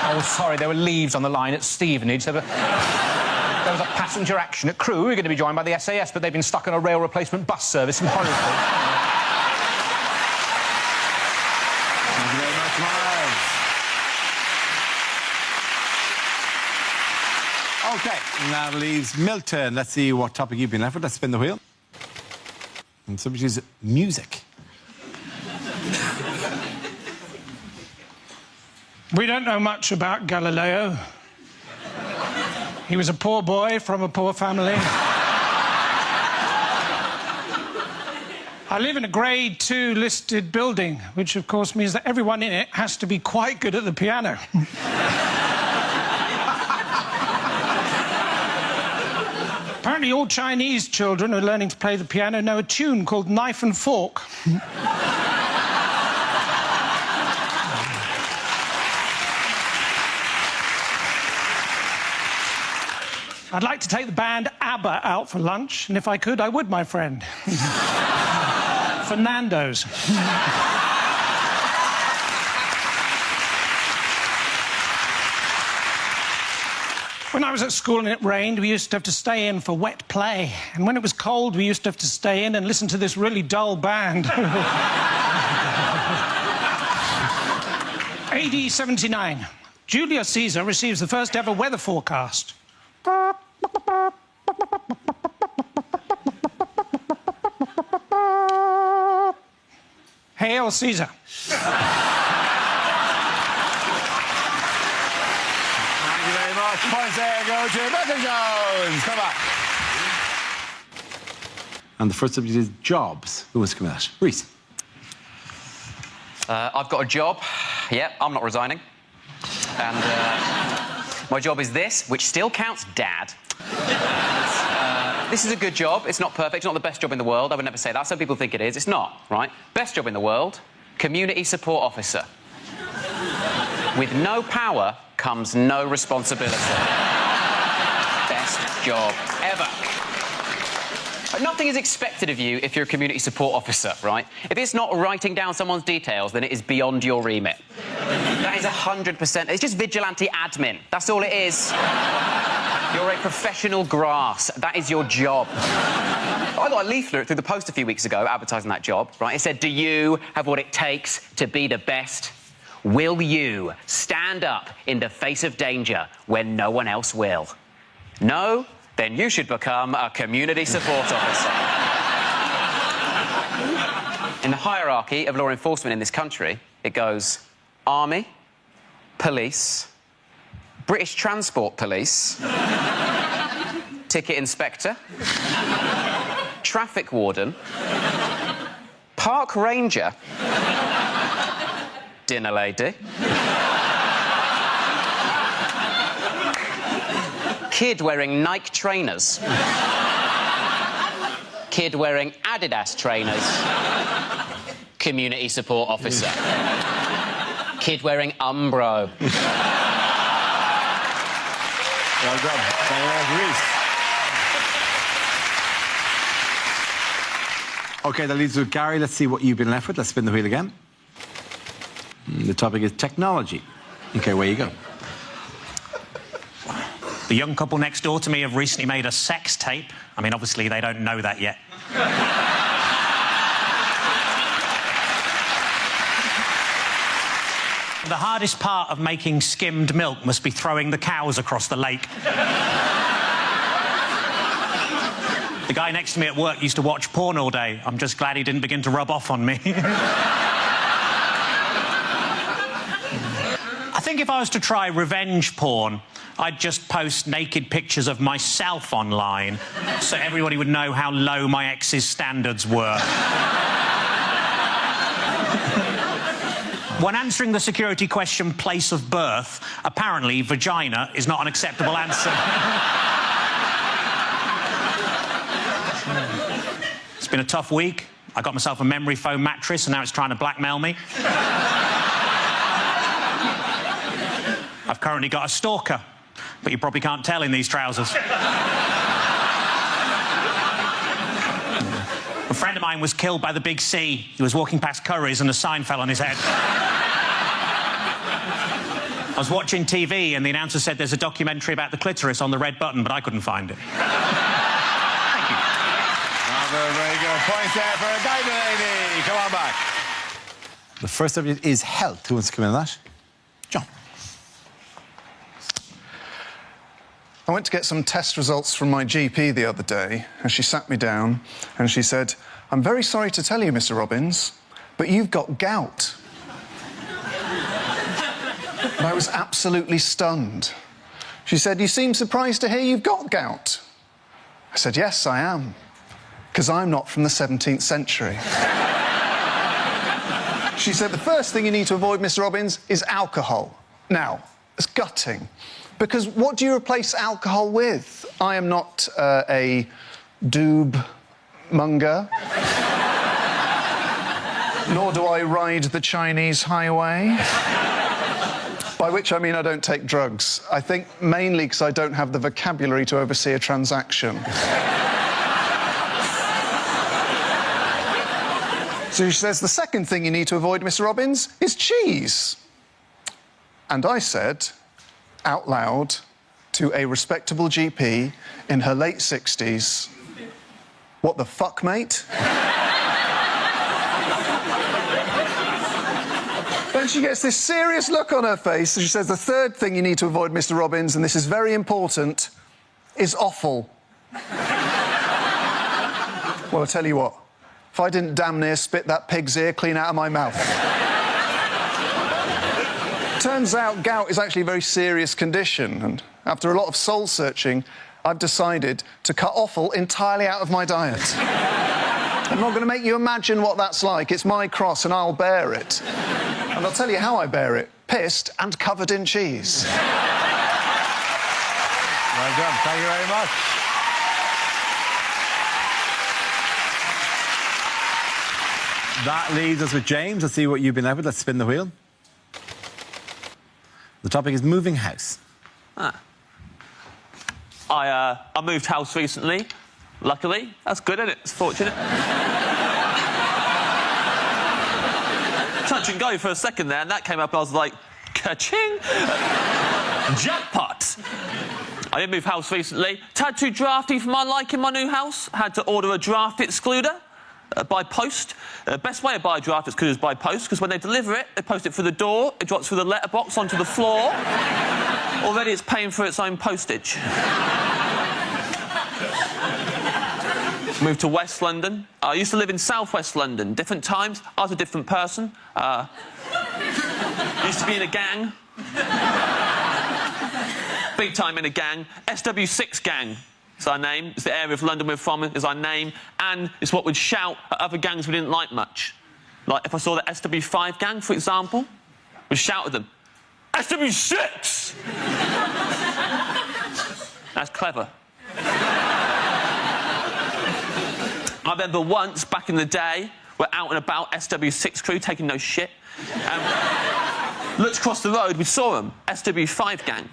Oh, sorry, there were leaves on the line at Stevenage. There was a passenger action at Crewe. We were going to be joined by the SAS, but they've been stuck on a rail replacement bus service in Horrible. Thank you very much, Miles. OK, now leaves Milton. Let's see what topic you've been left with. Let's spin the wheel. And the subject is music. We don't know much about Galileo. He was a poor boy from a poor family. I live in a Grade 2 listed building, which of course means that everyone in it has to be quite good at the piano. Apparently all Chinese children who are learning to play the piano know a tune called Knife and Fork. I'd like to take the band ABBA out for lunch, and if I could, I would, my friend. Fernando's. When I was at school and it rained, we used to have to stay in for wet play. And when it was cold, we used to have to stay in and listen to this really dull band. AD 79. Julius Caesar receives the first ever weather forecast. Hail Caesar. points there go to Mr. Jones. Come on. And the first subject is jobs. Who wants to come at? Reese. I've got a job. Yep, I'm not resigning. And my job is this, which still counts, Dad. This is a good job. It's not perfect. It's not the best job in the world. I would never say that. Some people think it is. It's not, right? Best job in the world, community support officer. With no power comes no responsibility. Best job ever. But nothing is expected of you if you're a community support officer, right? If it's not writing down someone's details, then it is beyond your remit. That is 100%. It's just vigilante admin. That's all it is. You're a professional grass. That is your job. I got a leaflet through the post a few weeks ago advertising that job, right? It said, do you have what it takes to be the best? Will you stand up in the face of danger when no one else will? No? Then you should become a community support officer. In the hierarchy of law enforcement in this country, it goes Army, Police, British Transport Police, Ticket Inspector, Traffic Warden, Park Ranger, Dinner Lady, Kid wearing Nike trainers, Kid wearing Adidas trainers, Community Support Officer, Kid wearing Umbro. Well done. Reese. OK, that leaves with Gary. Let's see what you've been left with. Let's spin the wheel again. The topic is technology. OK, where you go. The young couple next door to me have recently made a sex tape. I mean, obviously, they don't know that yet. The hardest part of making skimmed milk must be throwing the cows across the lake. The guy next to me at work used to watch porn all day. I'm just glad he didn't begin to rub off on me. I think if I was to try revenge porn, I'd just post naked pictures of myself online so everybody would know how low my ex's standards were. When answering the security question, place of birth, apparently vagina is not an acceptable answer. It's been a tough week. I got myself a memory foam mattress and now it's trying to blackmail me. I've currently got a stalker, but you probably can't tell in these trousers. A friend of mine was killed by the big C. He was walking past Curry's and a sign fell on his head. I was watching TV and the announcer said there's a documentary about the clitoris on the red button, but I couldn't find it. Thank you. Very good. Points there for Guy Delaney. Come on back. The first subject is health. Who wants to come in on that? John. I went to get some test results from my GP the other day, and she sat me down and she said, I'm very sorry to tell you, Mr. Robbins, but you've got gout. And I was absolutely stunned. She said, you seem surprised to hear you've got gout. I said, yes, I am, because I'm not from the 17th century. She said, the first thing you need to avoid, Mr. Robbins, is alcohol. Now, it's gutting. Because what do you replace alcohol with? I am not a doob monger. Nor do I ride the Chinese highway. By which I mean I don't take drugs. I think mainly because I don't have the vocabulary to oversee a transaction. So she says, the second thing you need to avoid, Mr. Robbins, is cheese. And I said, out loud, to a respectable GP in her late 60s, what the fuck, mate? Then she gets this serious look on her face, and she says, the third thing you need to avoid, Mr. Robbins, and this is very important, is offal. Well, I'll tell you what, if I didn't damn near spit that pig's ear clean out of my mouth. Turns out gout is actually a very serious condition, and after a lot of soul-searching, I've decided to cut offal entirely out of my diet. I'm not going to make you imagine what that's like. It's my cross, and I'll bear it. And I'll tell you how I bear it. Pissed and covered in cheese. Well done. Thank you very much. That leaves us with James. Let's see what you've been left with. Let's spin the wheel. The topic is moving house. I moved house recently. Luckily. That's good, isn't it? It's fortunate. Touch and go for a second there, and that came up, and I was like, ka-ching! Jackpot! I did move house recently. Tad too drafty for my liking, my new house. Had to order a draft excluder by post. Best way to buy a draft excluder is by post, because when they deliver it, they post it through the door, it drops through the letterbox onto the floor. Already it's paying for its own postage. Moved to West London. I used to live in South West London. Different times, I was a different person. Used to be in a gang. Big time in a gang. SW6 gang is our name. It's the area of London we're from, is our name. And it's what we'd shout at other gangs we didn't like much. Like, if I saw the SW5 gang, for example, we'd shout at them, SW6! That's clever. I remember once, back in the day, we're out and about, SW6 crew, taking no shit. Looked across the road, we saw them, SW5 gang.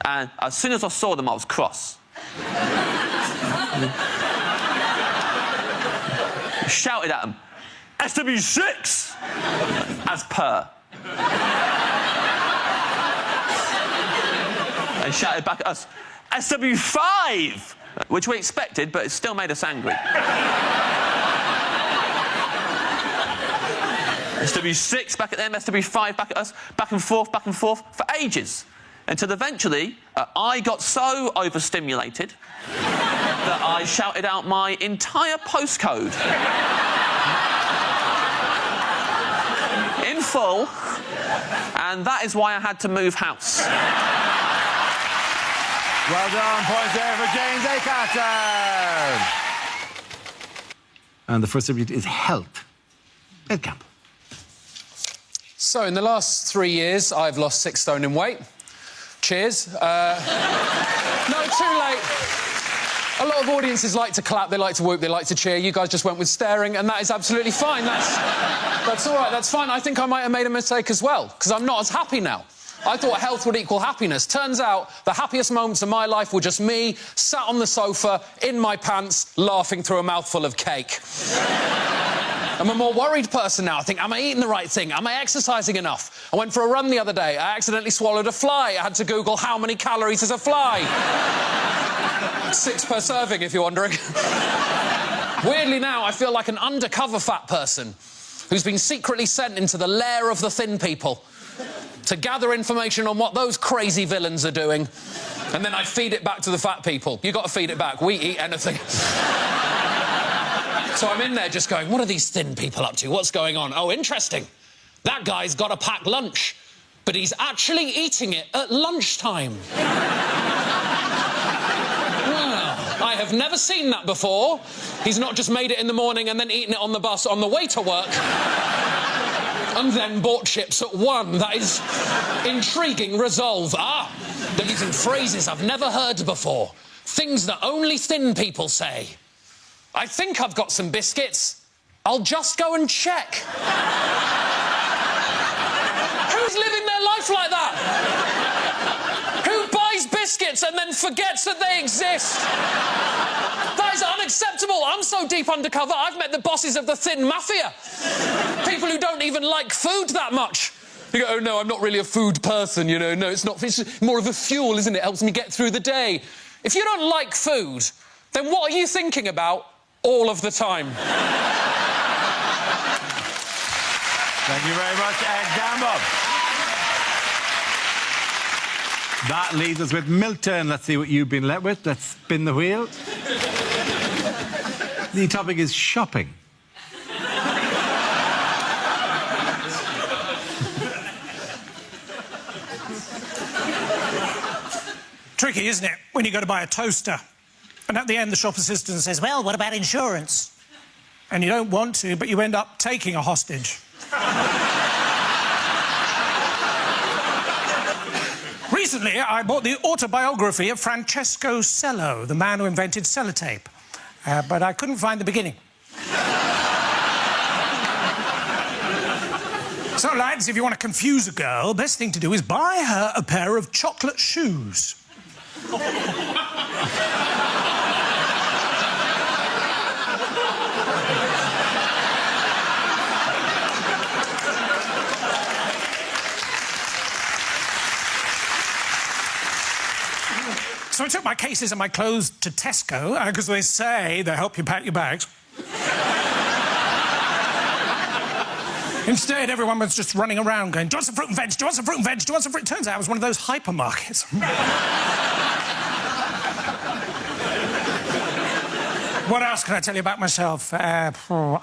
And as soon as I saw them, I was cross. Shouted at them, SW6! As per. They shouted back at us, SW5! Which we expected, but it still made us angry. SW6 back at them, SW5 back at us, back and forth for ages. Until eventually, I got so overstimulated that I shouted out my entire postcode. In full, and that is why I had to move house. Well done. Points there for James Acaster. And the first subject is health. Ed Campbell. So, in the last 3 years, I've lost 6 stone in weight. Cheers. No, too late. A lot of audiences like to clap, they like to whoop, they like to cheer. You guys just went with staring, and that is absolutely fine. That's all right, that's fine. I think I might have made a mistake as well, because I'm not as happy now. I thought health would equal happiness. Turns out the happiest moments of my life were just me, sat on the sofa, in my pants, laughing through a mouthful of cake. I'm a more worried person now. I think, am I eating the right thing? Am I exercising enough? I went for a run the other day. I accidentally swallowed a fly. I had to Google how many calories is a fly. 6 per serving, if you're wondering. Weirdly now, I feel like an undercover fat person who's been secretly sent into the lair of the thin people to gather information on what those crazy villains are doing, and then I feed it back to the fat people. You got to feed it back. We eat anything. So I'm in there just going, what are these thin people up to? What's going on? Oh, interesting. That guy's got a packed lunch, but he's actually eating it at lunchtime. Well, I have never seen that before. He's not just made it in the morning and then eaten it on the bus on the way to work. And then bought chips at 1. That is intriguing resolve. Ah, they're using phrases I've never heard before. Things that only thin people say. I think I've got some biscuits. I'll just go and check. Who's living their life like that? Who buys biscuits and then forgets that they exist? That is unacceptable. I'm so deep undercover, I've met the bosses of the thin mafia. People who don't even like food that much. You go, oh, no, I'm not really a food person, you know. No, it's not. It's more of a fuel, isn't it? It helps me get through the day. If you don't like food, then what are you thinking about all of the time? Thank you very much, Ed Campbell. That leaves us with Milton. Let's see what you've been left with. Let's spin the wheel. The topic is shopping. tricky, isn't it, when you go to buy a toaster? And at the end, the shop assistant says, well, what about insurance? And you don't want to, but you end up taking a hostage. Recently, I bought the autobiography of Francesco Cello, the man who invented sellotape. But I couldn't find the beginning. So, lads, if you want to confuse a girl, best thing to do is buy her a pair of chocolate shoes. So I took my cases and my clothes to Tesco, because they say they help you pack your bags. Instead, everyone was just running around going, do you want some fruit and veg? Do you want some fruit and veg? Do you want some fruit? Turns out it was one of those hypermarkets. What else can I tell you about myself? I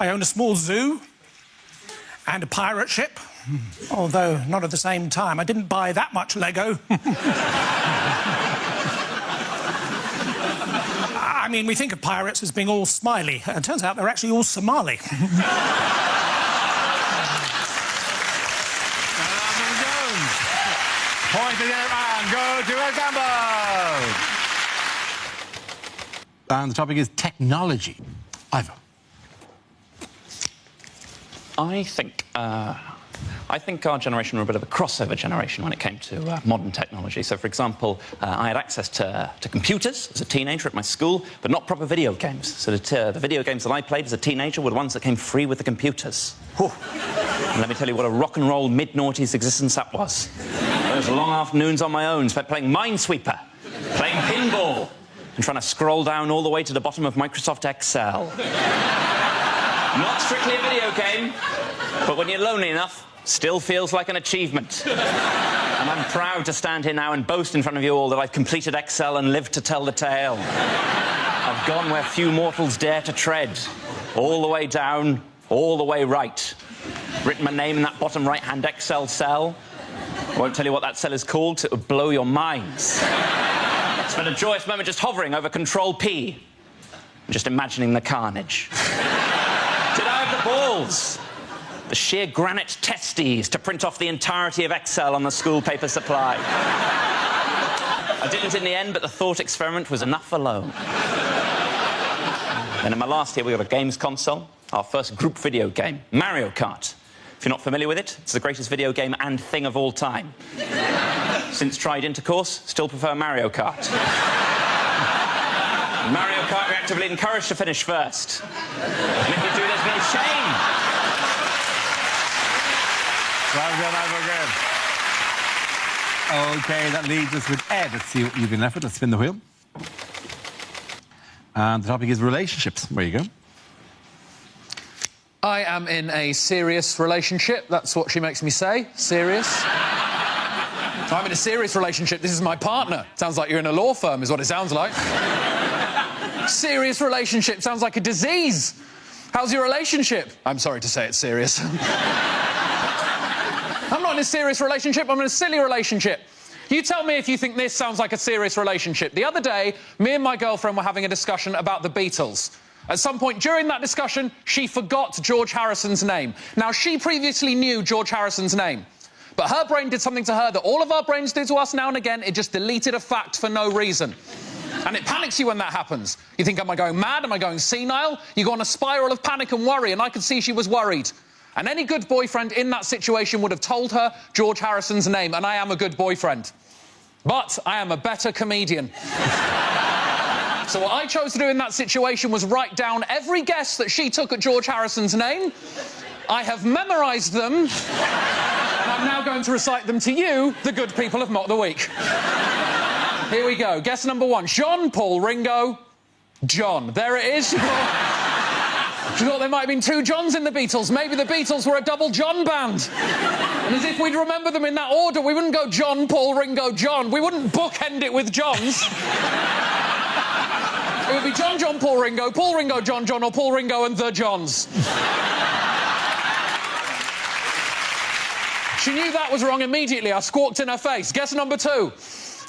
own a small zoo and a pirate ship, although not at the same time. I didn't buy that much Lego. I mean, we think of pirates as being all smiley. It turns out they're actually all Somali. Point again and go to a gamble. And the topic is technology. Ivor. I think our generation were a bit of a crossover generation when it came to modern technology. So, for example, I had access to computers as a teenager at my school, but not proper video games. So the video games that I played as a teenager were the ones that came free with the computers. Whew. And let me tell you what a rock and roll mid-noughties existence that was. Those long afternoons on my own spent playing Minesweeper, playing pinball, and trying to scroll down all the way to the bottom of Microsoft Excel. Not strictly a video game, but when you're lonely enough, still feels like an achievement. And I'm proud to stand here now and boast in front of you all that I've completed Excel and lived to tell the tale. I've gone where few mortals dare to tread, all the way down, all the way right. Written my name in that bottom right-hand Excel cell. I won't tell you what that cell is called, because it would blow your minds. Spent a joyous moment just hovering over Control-P, just imagining the carnage. Did I have the balls? The sheer granite testes to print off the entirety of Excel on the school paper supply. I didn't in the end, but the thought experiment was enough alone. Then in my last year, we got a games console, our first group video game, Mario Kart. If you're not familiar with it, it's the greatest video game and thing of all time. Since tried intercourse, still prefer Mario Kart. Mario Kart, you're actively encouraged to finish first. And if you do, there's no shame. Well done, Ivor, again. OK, that leaves us with Ed. Let's see what you've been left with. Let's spin the wheel. And the topic is relationships. There you go. I am in a serious relationship. That's what she makes me say. Serious. So I'm in a serious relationship. This is my partner. Sounds like you're in a law firm, is what it sounds like. Serious relationship. Sounds like a disease. How's your relationship? I'm sorry to say it's serious. I'm not in a serious relationship. I'm in a silly relationship. You tell me if you think this sounds like a serious relationship. The other day, me and my girlfriend were having a discussion about the Beatles. At some point during that discussion, she forgot George Harrison's name. Now, she previously knew George Harrison's name, but her brain did something to her that all of our brains do to us now and again. It just deleted a fact for no reason. And it panics you when that happens. You think, am I going mad? Am I going senile? You go on a spiral of panic and worry, and I could see she was worried. And any good boyfriend in that situation would have told her George Harrison's name, and I am a good boyfriend. But I am a better comedian. So what I chose to do in that situation was write down every guess that she took at George Harrison's name. I have memorised them, and I'm now going to recite them to you, the good people of Mock the Week. Here we go. Guess number one. John, Paul, Ringo, John. There it is. She thought there might have been two Johns in the Beatles. Maybe the Beatles were a double John band. And as if we'd remember them in that order, we wouldn't go John, Paul, Ringo, John. We wouldn't bookend it with Johns. It would be John, John, Paul, Ringo, John, John, or Paul, Ringo and the Johns. She knew that was wrong immediately. I squawked in her face. Guess number two.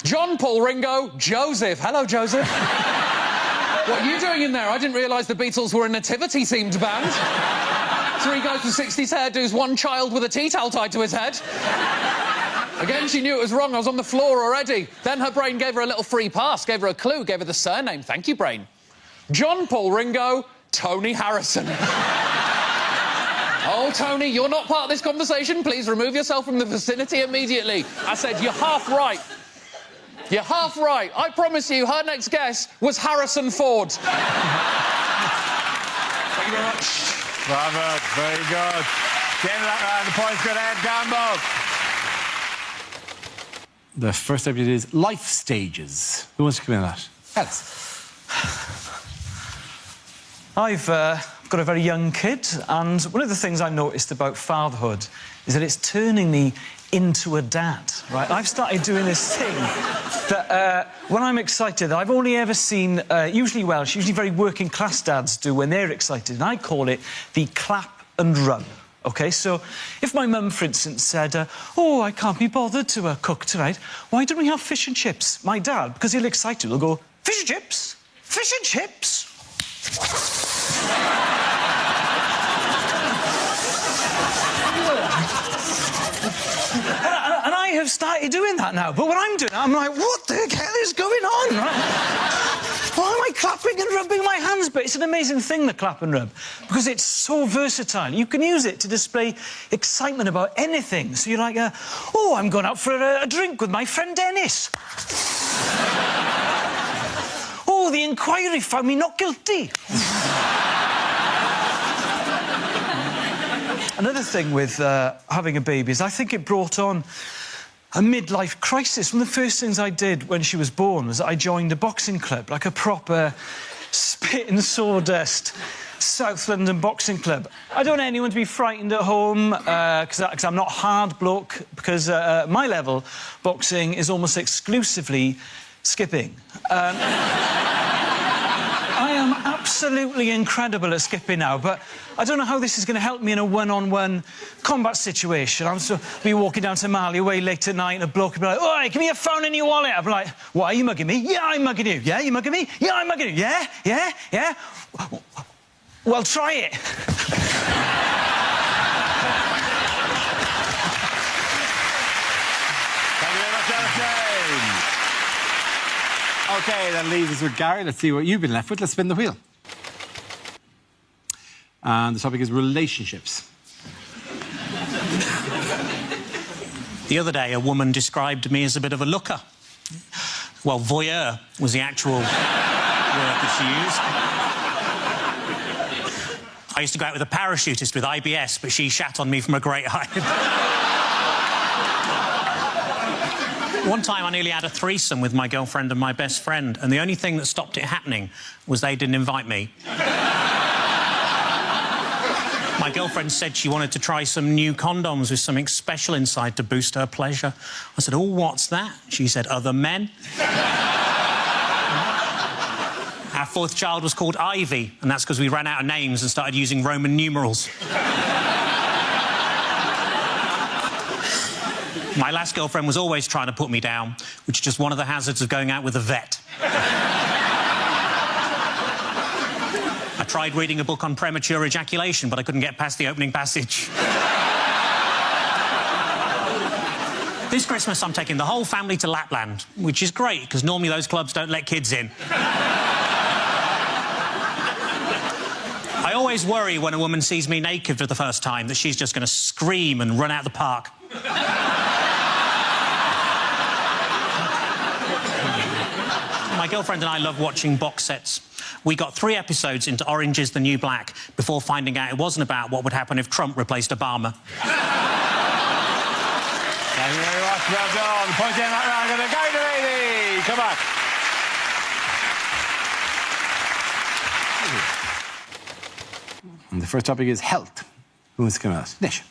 John, Paul, Ringo, Joseph. Hello, Joseph. What are you doing in there? I didn't realise the Beatles were a nativity-themed band. 3 guys with 60s hairdos, 1 child with a tea towel tied to his head. Again, she knew it was wrong. I was on the floor already. Then her brain gave her a little free pass, gave her a clue, gave her the surname. Thank you, brain. John, Paul, Ringo, Tony Harrison. Oh, Tony, you're not part of this conversation. Please remove yourself from the vicinity immediately. I said, you're half right. You're half right. I promise you, her next guess was Harrison Ford. Thank you very much. Bravo, very good. The end of that round, the points go to Ed Gamble. The first subject is life stages. Who wants to come in on that? Alice. I've got a very young kid, and one of the things I noticed about fatherhood is that it's turning me into a dad, right? I've started doing this thing that when I'm excited, I've only ever seen, usually Welsh, usually very working-class dads do when they're excited, and I call it the clap and rub. OK, so if my mum, for instance, said, oh, I can't be bothered to cook tonight, why don't we have fish and chips? My dad, because he'll excited, will go, fish and chips? Fish and chips? And I have started doing that now. But what I'm doing, I'm like, what the hell is going on? Why am I clapping and rubbing my hands? But it's an amazing thing, the clap and rub, because it's so versatile. You can use it to display excitement about anything. So you're like, oh, I'm going out for a drink with my friend Dennis. Oh, the inquiry found me not guilty. Another thing with having a baby is I think it brought on a midlife crisis. One of the first things I did when she was born was I joined a boxing club, like a proper spit and sawdust South London boxing club. I don't want anyone to be frightened at home, because I'm not hard bloke, because at my level, boxing is almost exclusively skipping. I am absolutely incredible at skipping now, but I don't know how this is going to help me in a one-on-one combat situation. I'm so be walking down to Mali way late at night, and a bloke will be like, "Oi, give me your phone and your wallet." I'll be like, "What, are you mugging me?" "Yeah, I'm mugging you." "Yeah, you mugging me?" "Yeah, I'm mugging you." "Yeah, yeah, yeah." "Well, try it." Thank you very much, Alice. OK, that leaves us with Gary. Let's see what you've been left with. Let's spin the wheel. And the topic is relationships. The other day, a woman described me as a bit of a looker. Well, voyeur was the actual word that she used. I used to go out with a parachutist with IBS, but she shat on me from a great height. One time I nearly had a threesome with my girlfriend and my best friend, and the only thing that stopped it happening was they didn't invite me. My girlfriend said she wanted to try some new condoms with something special inside to boost her pleasure. I said, "Oh, what's that?" She said, "Other men." Our fourth child was called Ivy, and that's because we ran out of names and started using Roman numerals. My last girlfriend was always trying to put me down, which is just one of the hazards of going out with a vet. I tried reading a book on premature ejaculation, but I couldn't get past the opening passage. This Christmas, I'm taking the whole family to Lapland, which is great, because normally those clubs don't let kids in. I always worry when a woman sees me naked for the first time that she's just going to scream and run out the park. My girlfriend and I love watching box sets. We got 3 episodes into Orange is the New Black before finding out it wasn't about what would happen if Trump replaced Obama. Thank you very much. Well done. Point in that round. Going to go to Amy. Come on. And the first topic is health. Who wants to come out? Nish.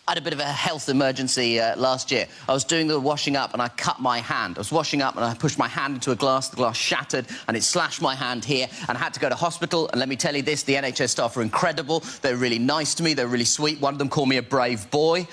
I had a bit of a health emergency last year. I was doing the washing up and I cut my hand. I was washing up and I pushed my hand into a glass. The glass shattered and it slashed my hand here and I had to go to hospital. And let me tell you this, the NHS staff are incredible. They're really nice to me. They're really sweet. One of them called me a brave boy.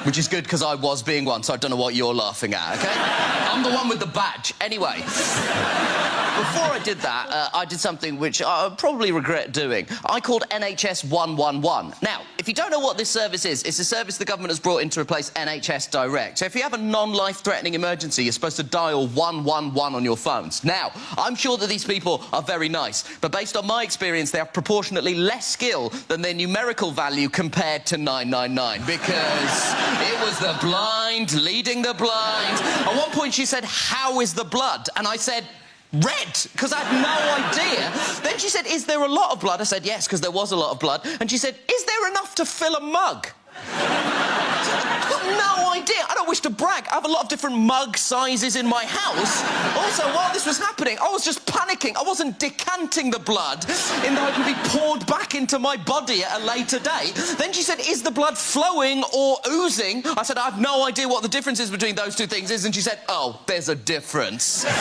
Which is good because I was being one, so I don't know what you're laughing at, OK? I'm the one with the badge. Anyway, before I did that, I did something which I probably regret doing. I called NHS 111. Now, if you don't know what this service is, it's a service the government has brought in to replace NHS Direct. So if you have a non-life-threatening emergency, you're supposed to dial 111 on your phones. Now, I'm sure that these people are very nice, but based on my experience, they have proportionately less skill than their numerical value compared to 999, because it was the blind leading the blind. At one point, she said, "How is the blood?" And I said, "Red," because I had no idea. Then she said, "Is there a lot of blood?" I said, "Yes," because there was a lot of blood. And she said, "Is there enough to fill a mug?" I've got no idea. I don't wish to brag. I have a lot of different mug sizes in my house. Also, while this was happening, I was just panicking. I wasn't decanting the blood in that it can be poured back into my body at a later date. Then she said, "Is the blood flowing or oozing?" I said, "I have no idea what the difference is between those two things is." And she said, "Oh, there's a difference." And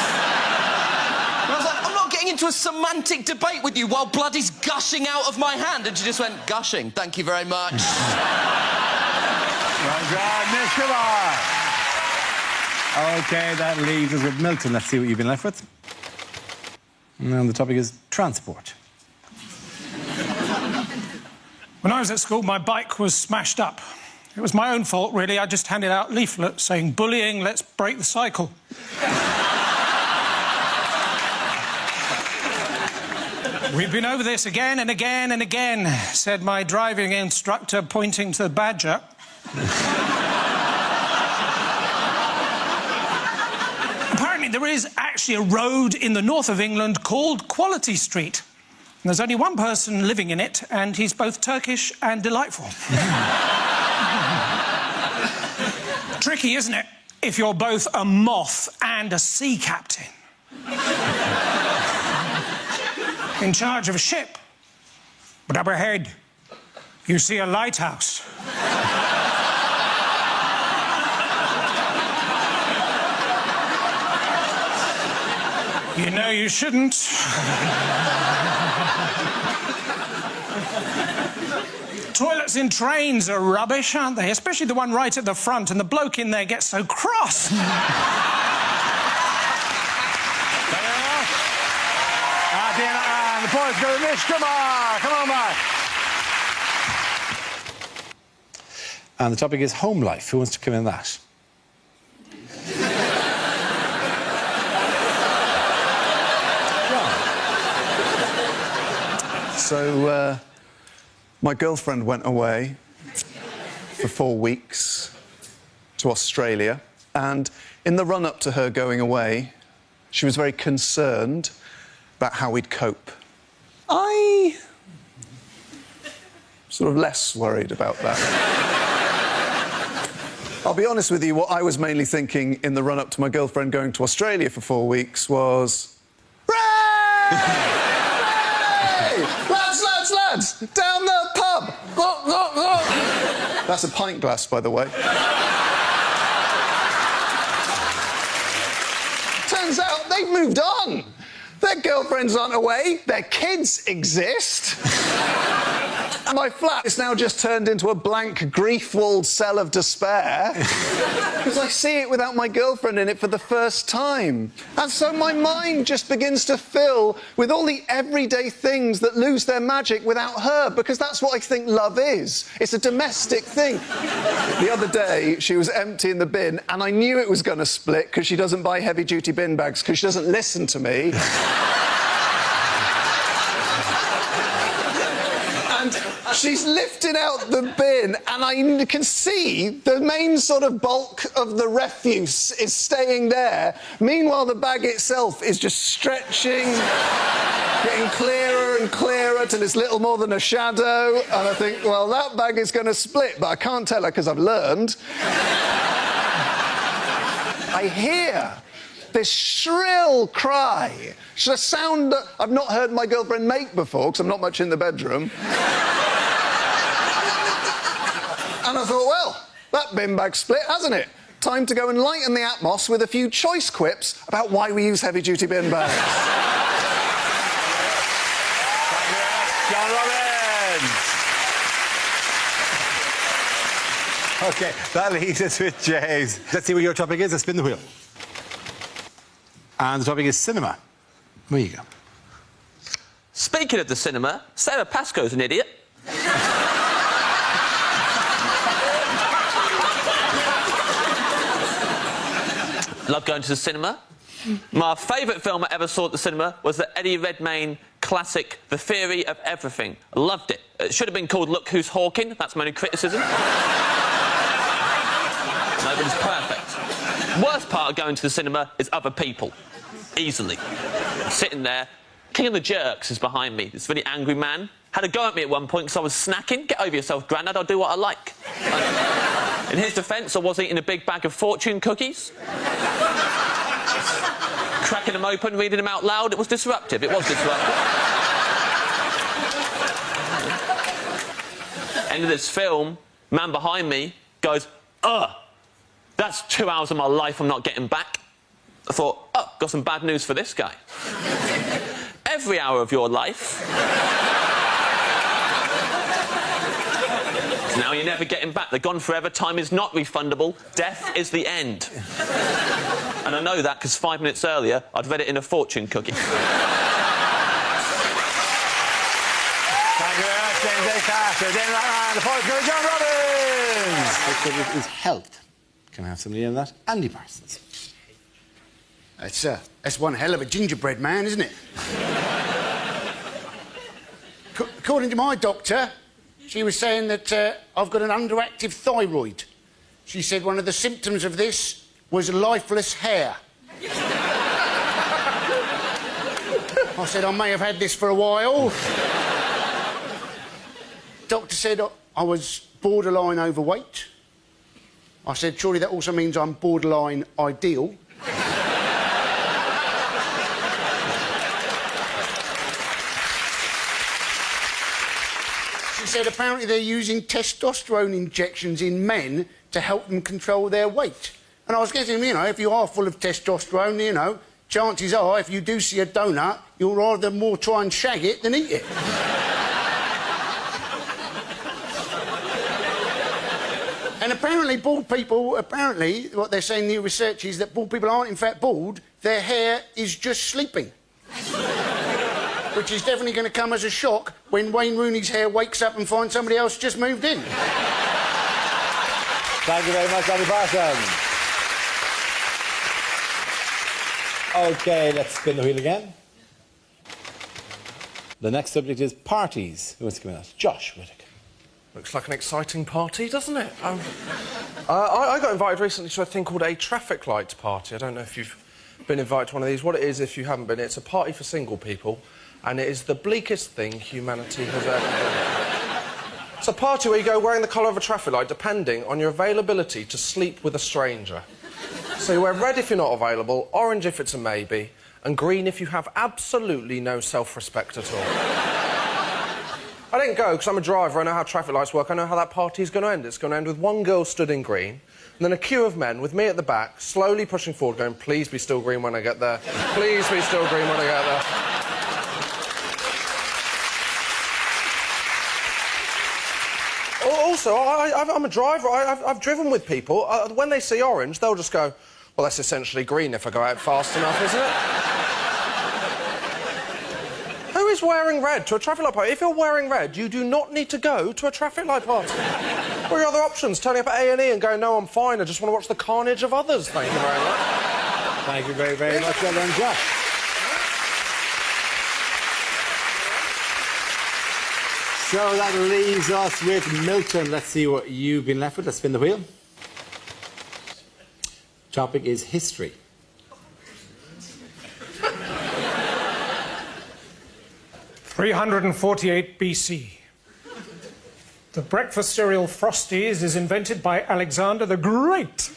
I was like, "I'm not getting into a semantic debate with you while blood is gushing out of my hand." And she just went, "Gushing, thank you very much." Well done, Miss Kumar. OK, that leaves us with Milton. Let's see what you've been left with. And the topic is transport. When I was at school, my bike was smashed up. It was my own fault, really. I just handed out leaflets saying, "Bullying, let's break the cycle." "We've been over this again and again and again," said my driving instructor, pointing to the Badger. Apparently, there is actually a road in the north of England called Quality Street. And there's only one person living in it, and he's both Turkish and delightful. Tricky, isn't it, if you're both a moth and a sea captain? In charge of a ship. But up ahead, you see a lighthouse. You know you shouldn't. Toilets in trains are rubbish, aren't they? Especially the one right at the front, and the bloke in there gets so cross. And the points go to Miss Kumar. Come on back. And the topic is home life. Who wants to come in that? So, my girlfriend went away for 4 weeks to Australia, and in the run-up to her going away, she was very concerned about how we'd cope. I sort of less worried about that. I'll be honest with you, what I was mainly thinking in the run-up to my girlfriend going to Australia for 4 weeks was... Hooray! Lads, down the pub! That's a pint glass, by the way. Turns out they've moved on. Their girlfriends aren't away, their kids exist. My flat is now just turned into a blank, grief-walled cell of despair because I see it without my girlfriend in it for the first time. And so my mind just begins to fill with all the everyday things that lose their magic without her, because that's what I think love is. It's a domestic thing. The other day, she was emptying the bin, and I knew it was going to split because she doesn't buy heavy-duty bin bags because she doesn't listen to me. She's lifting out the bin, and I can see the main sort of bulk of the refuse is staying there. Meanwhile, the bag itself is just stretching, getting clearer and clearer till it's little more than a shadow. And I think, well, that bag is going to split, but I can't tell her because I've learned. I hear this shrill cry. It's a sound that I've not heard my girlfriend make before, because I'm not much in the bedroom. And I thought, well, that bin bag split, hasn't it? Time to go and lighten the atmos with a few choice quips about why we use heavy-duty bin bags. John Robbins. OK, that leaves us with James. Let's see what your topic is. Let's spin the wheel. And the topic is cinema. There you go. Speaking of the cinema, Sarah Pascoe's an idiot. Love going to the cinema. My favourite film I ever saw at the cinema was the Eddie Redmayne classic, The Theory of Everything. I loved it. It should have been called Look Who's Hawking. That's my only criticism. No, but it's perfect. Worst part of going to the cinema is other people. Easily. I'm sitting there. King of the Jerks is behind me. This really angry man. Had a go at me at one point because I was snacking. Get over yourself, Grandad. I'll do what I like. In his defence, I was eating a big bag of fortune cookies. Cracking them open, reading them out loud. It was disruptive. It was disruptive. End of this film, man behind me goes, "Ugh, that's 2 hours of my life I'm not getting back." I thought, oh, got some bad news for this guy. Every hour of your life. Now you're never getting back. They're gone forever. Time is not refundable. Death is the end. And I know that because 5 minutes earlier, I'd read it in a fortune cookie. Thank you very much, James A. Carter. Then the points go to John Robbins. Next subject is health. Can I have somebody in that? Andy Parsons. That's one hell of a gingerbread man, isn't it? According to my doctor, she was saying that I've got an underactive thyroid. She said one of the symptoms of this was lifeless hair. I said I may have had this for a while. Doctor said I was borderline overweight. I said, surely that also means I'm borderline ideal. She said apparently they're using testosterone injections in men to help them control their weight. And I was guessing, you know, if you are full of testosterone, you know, chances are if you do see a donut, you'll rather more try and shag it than eat it. And apparently bald people, what they're saying in the research is that bald people aren't in fact bald, their hair is just sleeping. Which is definitely going to come as a shock when Wayne Rooney's hair wakes up and finds somebody else just moved in. Thank you very much, Andy Parsons. OK, let's spin the wheel again. The next subject is parties. Who wants to come in? Josh Whittaker. Looks like an exciting party, doesn't it? I got invited recently to a thing called a traffic light party. I don't know if you've been invited to one of these. What it is, if you haven't been, it's a party for single people, and it is the bleakest thing humanity has ever done. It's a party where you go wearing the colour of a traffic light, depending on your availability to sleep with a stranger. So you wear red if you're not available, orange if it's a maybe, and green if you have absolutely no self-respect at all. I didn't go because I'm a driver, I know how traffic lights work, I know how that party's going to end. It's going to end with one girl stood in green, and then a queue of men with me at the back, slowly pushing forward, going, please be still green when I get there. Please be still green when I get there. Also, I'm a driver, I've driven with people. When they see orange, they'll just go, well, that's essentially green if I go out fast enough, isn't it? Who is wearing red to a traffic light party? If you're wearing red, you do not need to go to a traffic light party. What are your other options? Turning up at A&E and going, no, I'm fine, I just want to watch the carnage of others. Thank you very much. Thank you very, very much. Well done, Josh. So that leaves us with Milton. Let's see what you've been left with. Let's spin the wheel. Topic is history. (348 BC). The breakfast cereal Frosties is invented by Alexander the Great.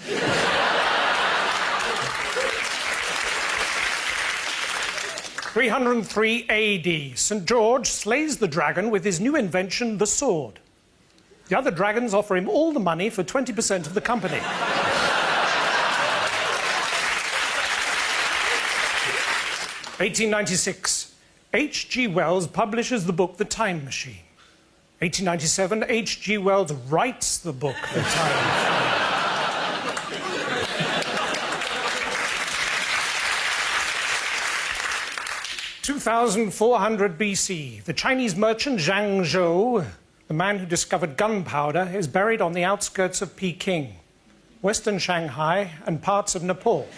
(303 AD). St. George slays the dragon with his new invention, the sword. The other dragons offer him all the money for 20% of the company. 1896. H.G. Wells publishes the book The Time Machine. 1897, H.G. Wells writes the book, The Times. 2400 BC, the Chinese merchant Zhang Zhou, the man who discovered gunpowder, is buried on the outskirts of Peking, western Shanghai, and parts of Nepal.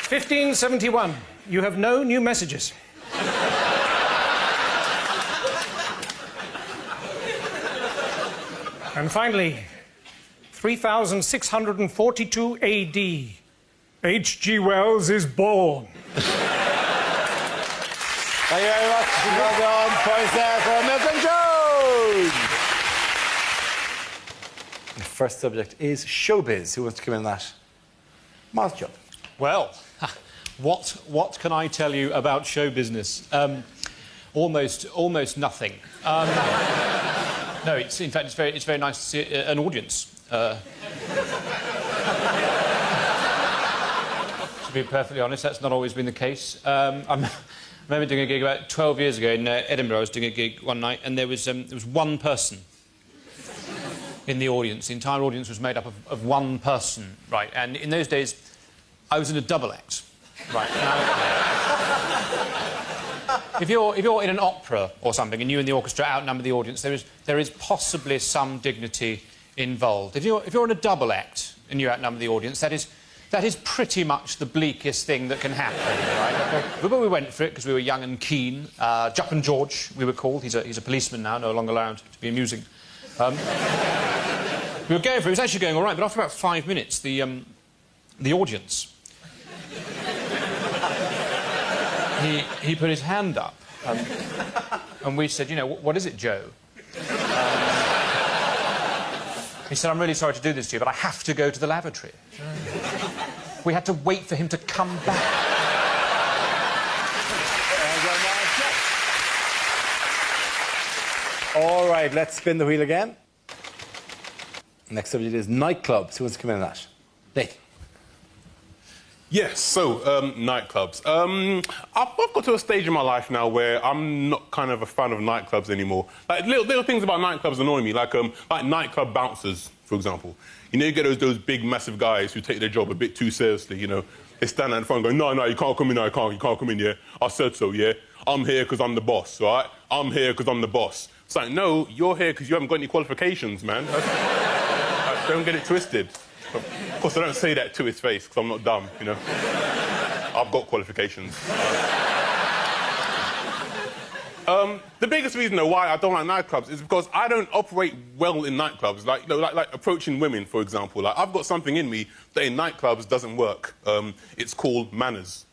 1571, you have no new messages. And finally, 3642 AD, H.G. Wells is born. Thank you very much. Well done. Points there for Milton Jones. The first subject is showbiz. Who wants to come in that? Miles Job. Well, what can I tell you about show business? Almost nothing. No, in fact it's very nice to see an audience. To be perfectly honest, that's not always been the case. I remember doing a gig about 12 years ago in Edinburgh. I was doing a gig one night, and there was one person in the audience. The entire audience was made up of one person, right? And in those days, I was in a double act, right? Now, if you're in an opera or something, and you and the orchestra outnumber the audience, there is possibly some dignity involved. If you're in a double act and you outnumber the audience, that is pretty much the bleakest thing that can happen, right? But we went for it because we were young and keen. Jupp and George, we were called. He's a policeman now, no longer allowed to be amusing. We were going for it. It was actually going all right, but after about 5 minutes, the audience, he put his hand up, and we said, you know, what is it, Joe? He said, I'm really sorry to do this to you, but I have to go to the lavatory. We had to wait for him to come back. All right, let's spin the wheel again. Next subject is nightclubs. Who wants to come in on that? Nate. Yes, so, nightclubs. I've got to a stage in my life now where I'm not kind of a fan of nightclubs anymore. Like, little things about nightclubs annoy me, like nightclub bouncers, for example. You know, you get those big, massive guys who take their job a bit too seriously, you know. They stand out in front and go, no, you can't come in, no, you can't come in, yeah? I said so, yeah? I'm here because I'm the boss, all right? I'm here because I'm the boss. It's like, no, you're here because you haven't got any qualifications, man. Don't get it twisted. Of course, I don't say that to his face, because I'm not dumb, you know. I've got qualifications. The biggest reason, though, why I don't like nightclubs is because I don't operate well in nightclubs. Like, you know, like approaching women, for example. Like, I've got something in me that in nightclubs doesn't work. It's called manners.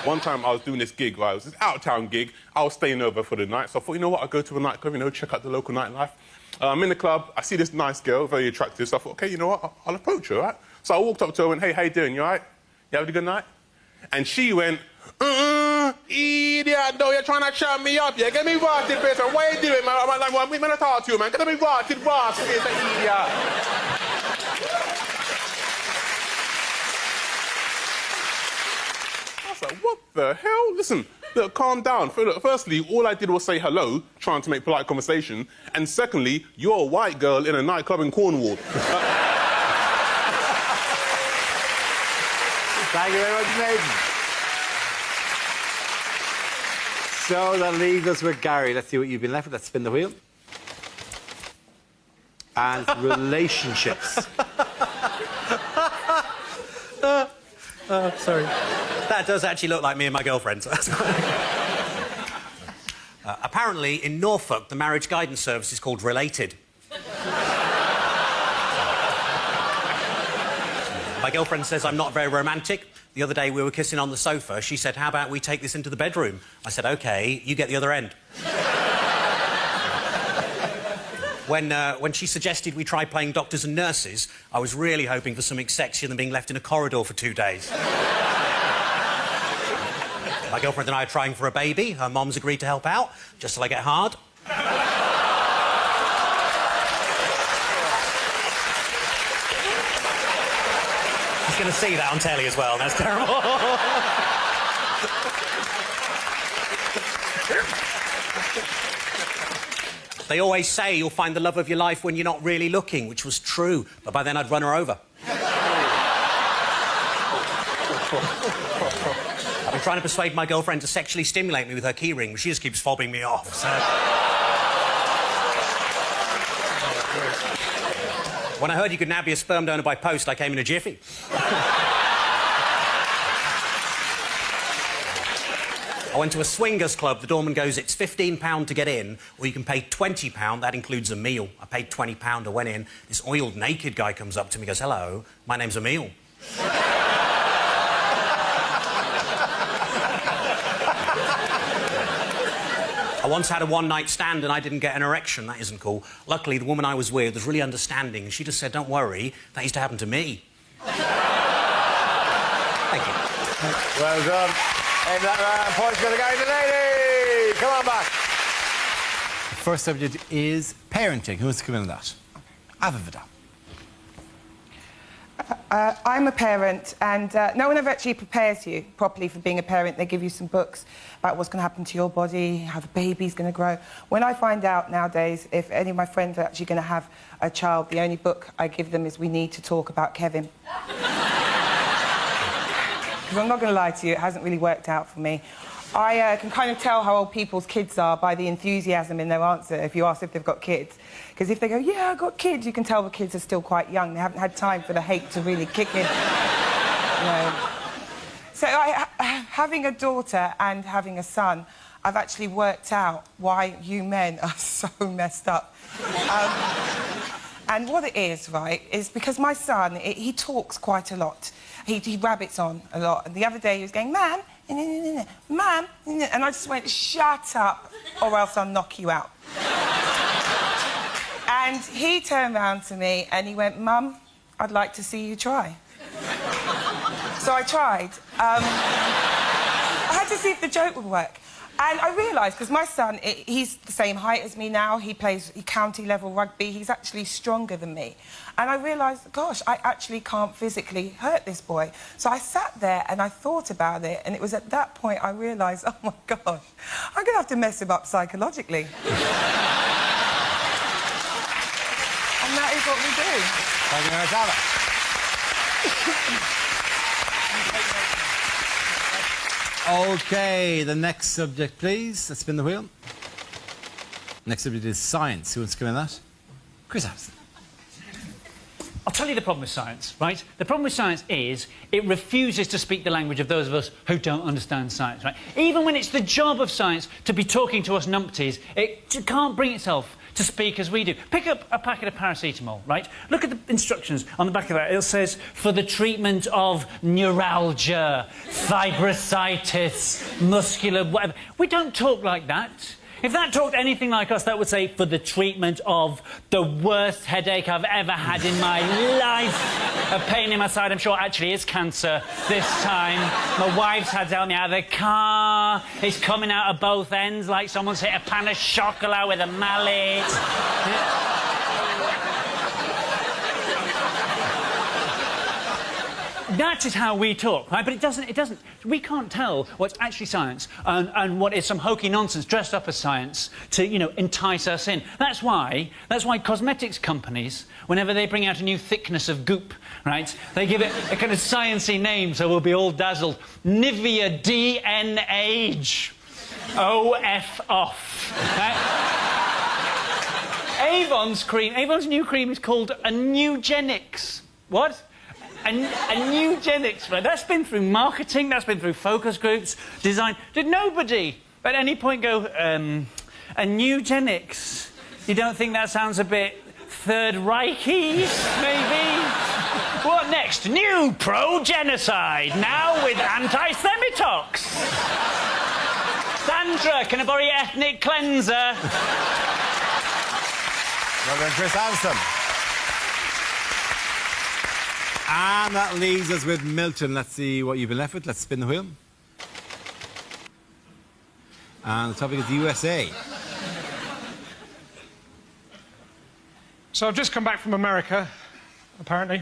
One time I was doing this gig, right? It was this out-of-town gig. I was staying over for the night, so I thought, you know what, I'll go to a nightclub, you know, check out the local nightlife. I'm in the club, I see this nice girl, very attractive, so I thought, OK, you know what, I'll approach her, right? So I walked up to her and went, hey, how you doing, you all right? You having a good night? And she went, idiot, no, you're trying to shut me up, yeah? Get me rotted, bitch, what are you doing, man? I'm like, well, I'm going to talk to you, man. Get me rotted, idiot. I was like, what the hell? Listen, look, calm down. Firstly, all I did was say hello, trying to make polite conversation. And secondly, you're a white girl in a nightclub in Cornwall. Thank you very much, Nathan. So that leaves us with Gary. Let's see what you've been left with. Let's spin the wheel. And relationships. Sorry. That does actually look like me and my girlfriend. Apparently, in Norfolk, the marriage guidance service is called Related. My girlfriend says I'm not very romantic. The other day we were kissing on the sofa. She said, how about we take this into the bedroom? I said, OK, you get the other end. When she suggested we try playing doctors and nurses, I was really hoping for something sexier than being left in a corridor for 2 days. My girlfriend and I are trying for a baby. Her mom's agreed to help out, just till I get hard. going to see that on telly as well. That's terrible. They always say you'll find the love of your life when you're not really looking, which was true, but by then I'd run her over. I've been trying to persuade my girlfriend to sexually stimulate me with her keyring, but she just keeps fobbing me off, so... When I heard you could now be a sperm donor by post, I came in a jiffy. I went to a swingers club. The doorman goes, it's £15 to get in, or you can pay £20. That includes a meal. I paid £20. I went in. This oiled, naked guy comes up to me and goes, hello, my name's Emil. I once had a one-night stand and I didn't get an erection. That isn't cool. Luckily, the woman I was with was really understanding, and she just said, don't worry, that used to happen to me. Thank you. Well done. Aim that round. Points go to the guy, the lady. Come on back. The first subject is parenting. Who wants to come in on that? Avivida. I'm a parent, and no one ever actually prepares you properly for being a parent. They give you some books about what's going to happen to your body, how the baby's going to grow. When I find out nowadays if any of my friends are actually going to have a child, the only book I give them is We Need to Talk About Kevin. Because I'm not going to lie to you, it hasn't really worked out for me. I can kind of tell how old people's kids are by the enthusiasm in their answer if you ask if they've got kids. Because if they go, yeah, I've got kids, you can tell the kids are still quite young. They haven't had time for the hate to really kick in. You know. So having a daughter and having a son, I've actually worked out why you men are so messed up. And what it is, right, is because my son, he talks quite a lot. He rabbits on a lot. And the other day he was going, Mum, Mum, and I just went, shut up, or else I'll knock you out. And he turned round to me and he went, Mum, I'd like to see you try. So I tried. I had to see if the joke would work. And I realised, because my son, he's the same height as me now, he plays county-level rugby, he's actually stronger than me. And I realised, gosh, I actually can't physically hurt this boy. So I sat there and I thought about it, and it was at that point I realised, oh, my gosh, I'm going to have to mess him up psychologically. And that is what we do. Thank you very much, Ava. OK, the next subject, please. Let's spin the wheel. Next subject is science. Who wants to come in that? Chris Harrison. I'll tell you the problem with science, right? The problem with science is it refuses to speak the language of those of us who don't understand science, right? Even when it's the job of science to be talking to us numpties, it can't bring itself to speak as we do. Pick up a packet of paracetamol, right? Look at the instructions on the back of that. It says, for the treatment of neuralgia, fibrositis, muscular, whatever. We don't talk like that. If that talked anything like us, that would say, for the treatment of the worst headache I've ever had in my life. A pain in my side, I'm sure actually is cancer this time. My wife's had to help me out of the car. It's coming out of both ends like someone's hit a pan of chocolat with a mallet. That is how we talk, right? But it doesn't... We can't tell what's actually science and what is some hokey nonsense dressed up as science to, you know, entice us in. That's why cosmetics companies, whenever they bring out a new thickness of goop, right, they give it a kind of sciencey name so we'll be all dazzled. Nivea D-N-Age. O-F off. Right? Avon's new cream is called a Nugenics. What? A Nugenics, right? That's been through marketing, that's been through focus groups, design. Did nobody at any point go, a Nugenics? You don't think that sounds a bit Third Reich-y, maybe? What next? New pro-genocide, now with anti-Semitox. Sandra, can I borrow your ethnic cleanser? Well done, Chris Hanson. And that leaves us with Milton. Let's see what you've been left with. Let's spin the wheel. And the topic is the USA. So I've just come back from America, apparently.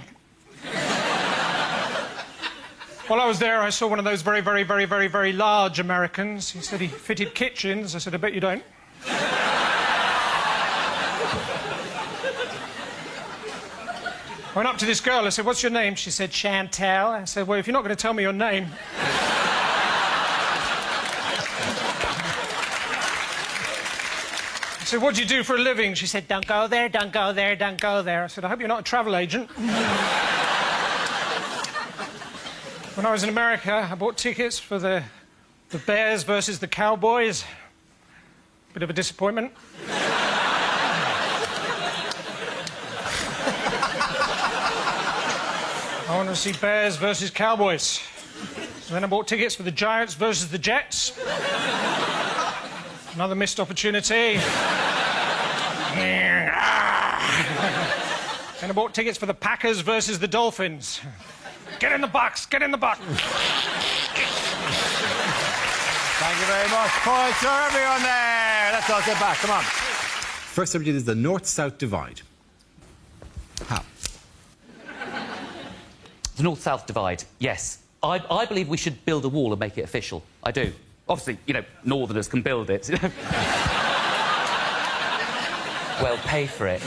While I was there, I saw one of those very, very, very, very, very large Americans. He said he fitted kitchens. I said, I bet you don't. I went up to this girl. I said, what's your name? She said, Chantal. I said, well, if you're not going to tell me your name... I said, what do you do for a living? She said, don't go there, don't go there, don't go there. I said, I hope you're not a travel agent. When I was in America, I bought tickets for the Bears versus the Cowboys. Bit of a disappointment. I want to see Bears versus Cowboys. So then I bought tickets for the Giants versus the Jets. Another missed opportunity. And I bought tickets for the Packers versus the Dolphins. Get in the box, get in the box. Thank you very much. Points for everyone there. Let's all get back, come on. First subject is the North-South divide. How? The North-South divide, yes. I believe we should build a wall and make it official. I do. Obviously, you know, Northerners can build it. Well, pay for it.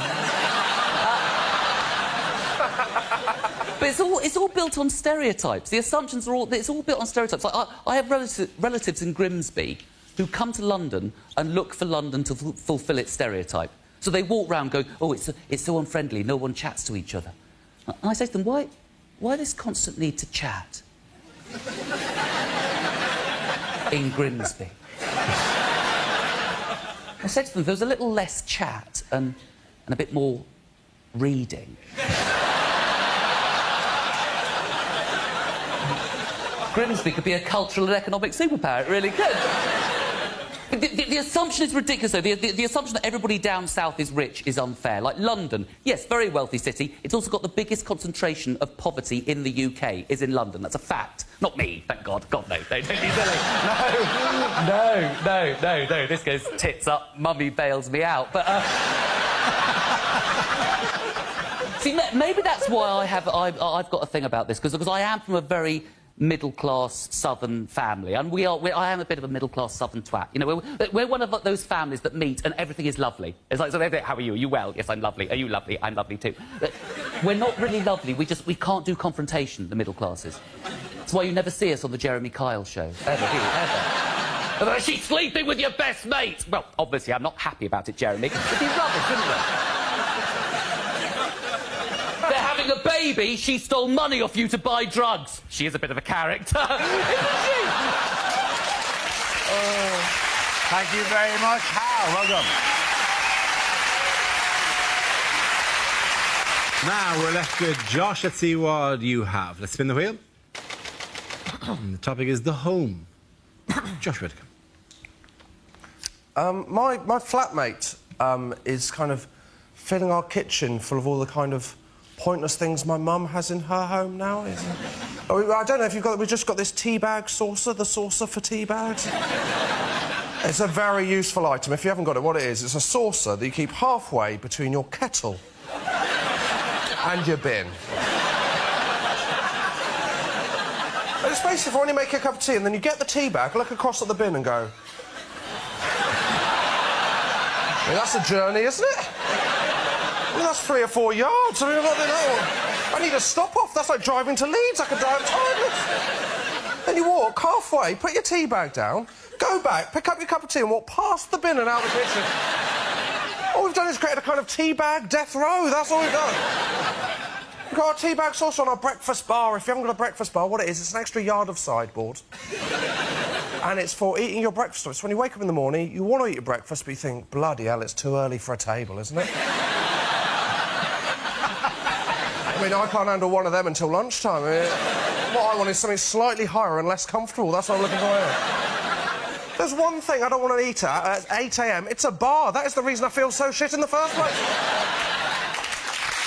But it's all built on stereotypes. The assumptions are it's all built on stereotypes. Like, I have relatives in Grimsby who come to London and look for London to fulfil its stereotype. So they walk round going, oh, it's so unfriendly, no one chats to each other. And I say to them, why this constant need to chat? In Grimsby. I said to them, there was a little less chat and a bit more reading. Grimsby could be a cultural and economic superpower, it really could. The assumption is ridiculous, though. The assumption that everybody down south is rich is unfair. Like London, yes, very wealthy city. It's also got the biggest concentration of poverty in the UK is in London. That's a fact. Not me, thank God. God, no. Don't be silly. No. This goes tits up, mummy bails me out. But, see, maybe that's why I've got a thing about this, because I am from a very middle-class southern family, and I am a bit of a middle-class southern twat. You know, we're one of those families that meet and everything is lovely. It's like, so how are you? Are you well? Yes, I'm lovely. Are you lovely? I'm lovely too. But we're not really lovely. We can't do confrontation, the middle classes. That's why you never see us on the Jeremy Kyle show. Ever. She's sleeping with your best mate! Well, obviously, I'm not happy about it, Jeremy. It'd be rubbish, wouldn't it? They're having a baby, she stole money off you to buy drugs. She is a bit of a character, isn't she? Thank you very much, Hal. Well done. Now we're left with Josh. Let's see what you have. Let's spin the wheel. The topic is the home. Josh Whittaker. My flatmate is kind of filling our kitchen full of all the kind of pointless things my mum has in her home now. I don't know if you've got... We've just got this tea bag saucer, the saucer for tea bags. It's a very useful item. If you haven't got it, what it is, it's a saucer that you keep halfway between your kettle and your bin. And it's basically for when you make a cup of tea and then you get the tea bag, look across at the bin and go... I mean, that's a journey, isn't it? I mean, that's 3 or 4 yards. I mean, I need a stop-off. That's like driving to Leeds. I could drive timeless. Then you walk halfway, put your tea bag down, go back, pick up your cup of tea and walk past the bin and out the kitchen. All we've done is create a kind of tea bag death row. That's all we've done. We've got our tea bag sauce on our breakfast bar. If you haven't got a breakfast bar, what it is, it's an extra yard of sideboard. And it's for eating your breakfast. It's when you wake up in the morning, you want to eat your breakfast, but you think, bloody hell, it's too early for a table, isn't it? I mean, I can't handle one of them until lunchtime. I mean, what I want is something slightly higher and less comfortable. That's what I'm looking for here. There's one thing I don't want to eat at 8 a.m. It's a bar. That is the reason I feel so shit in the first place.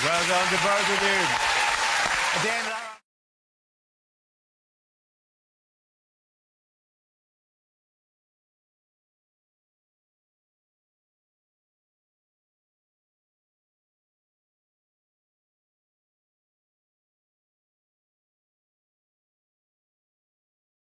Well done to both of you. At the end of that...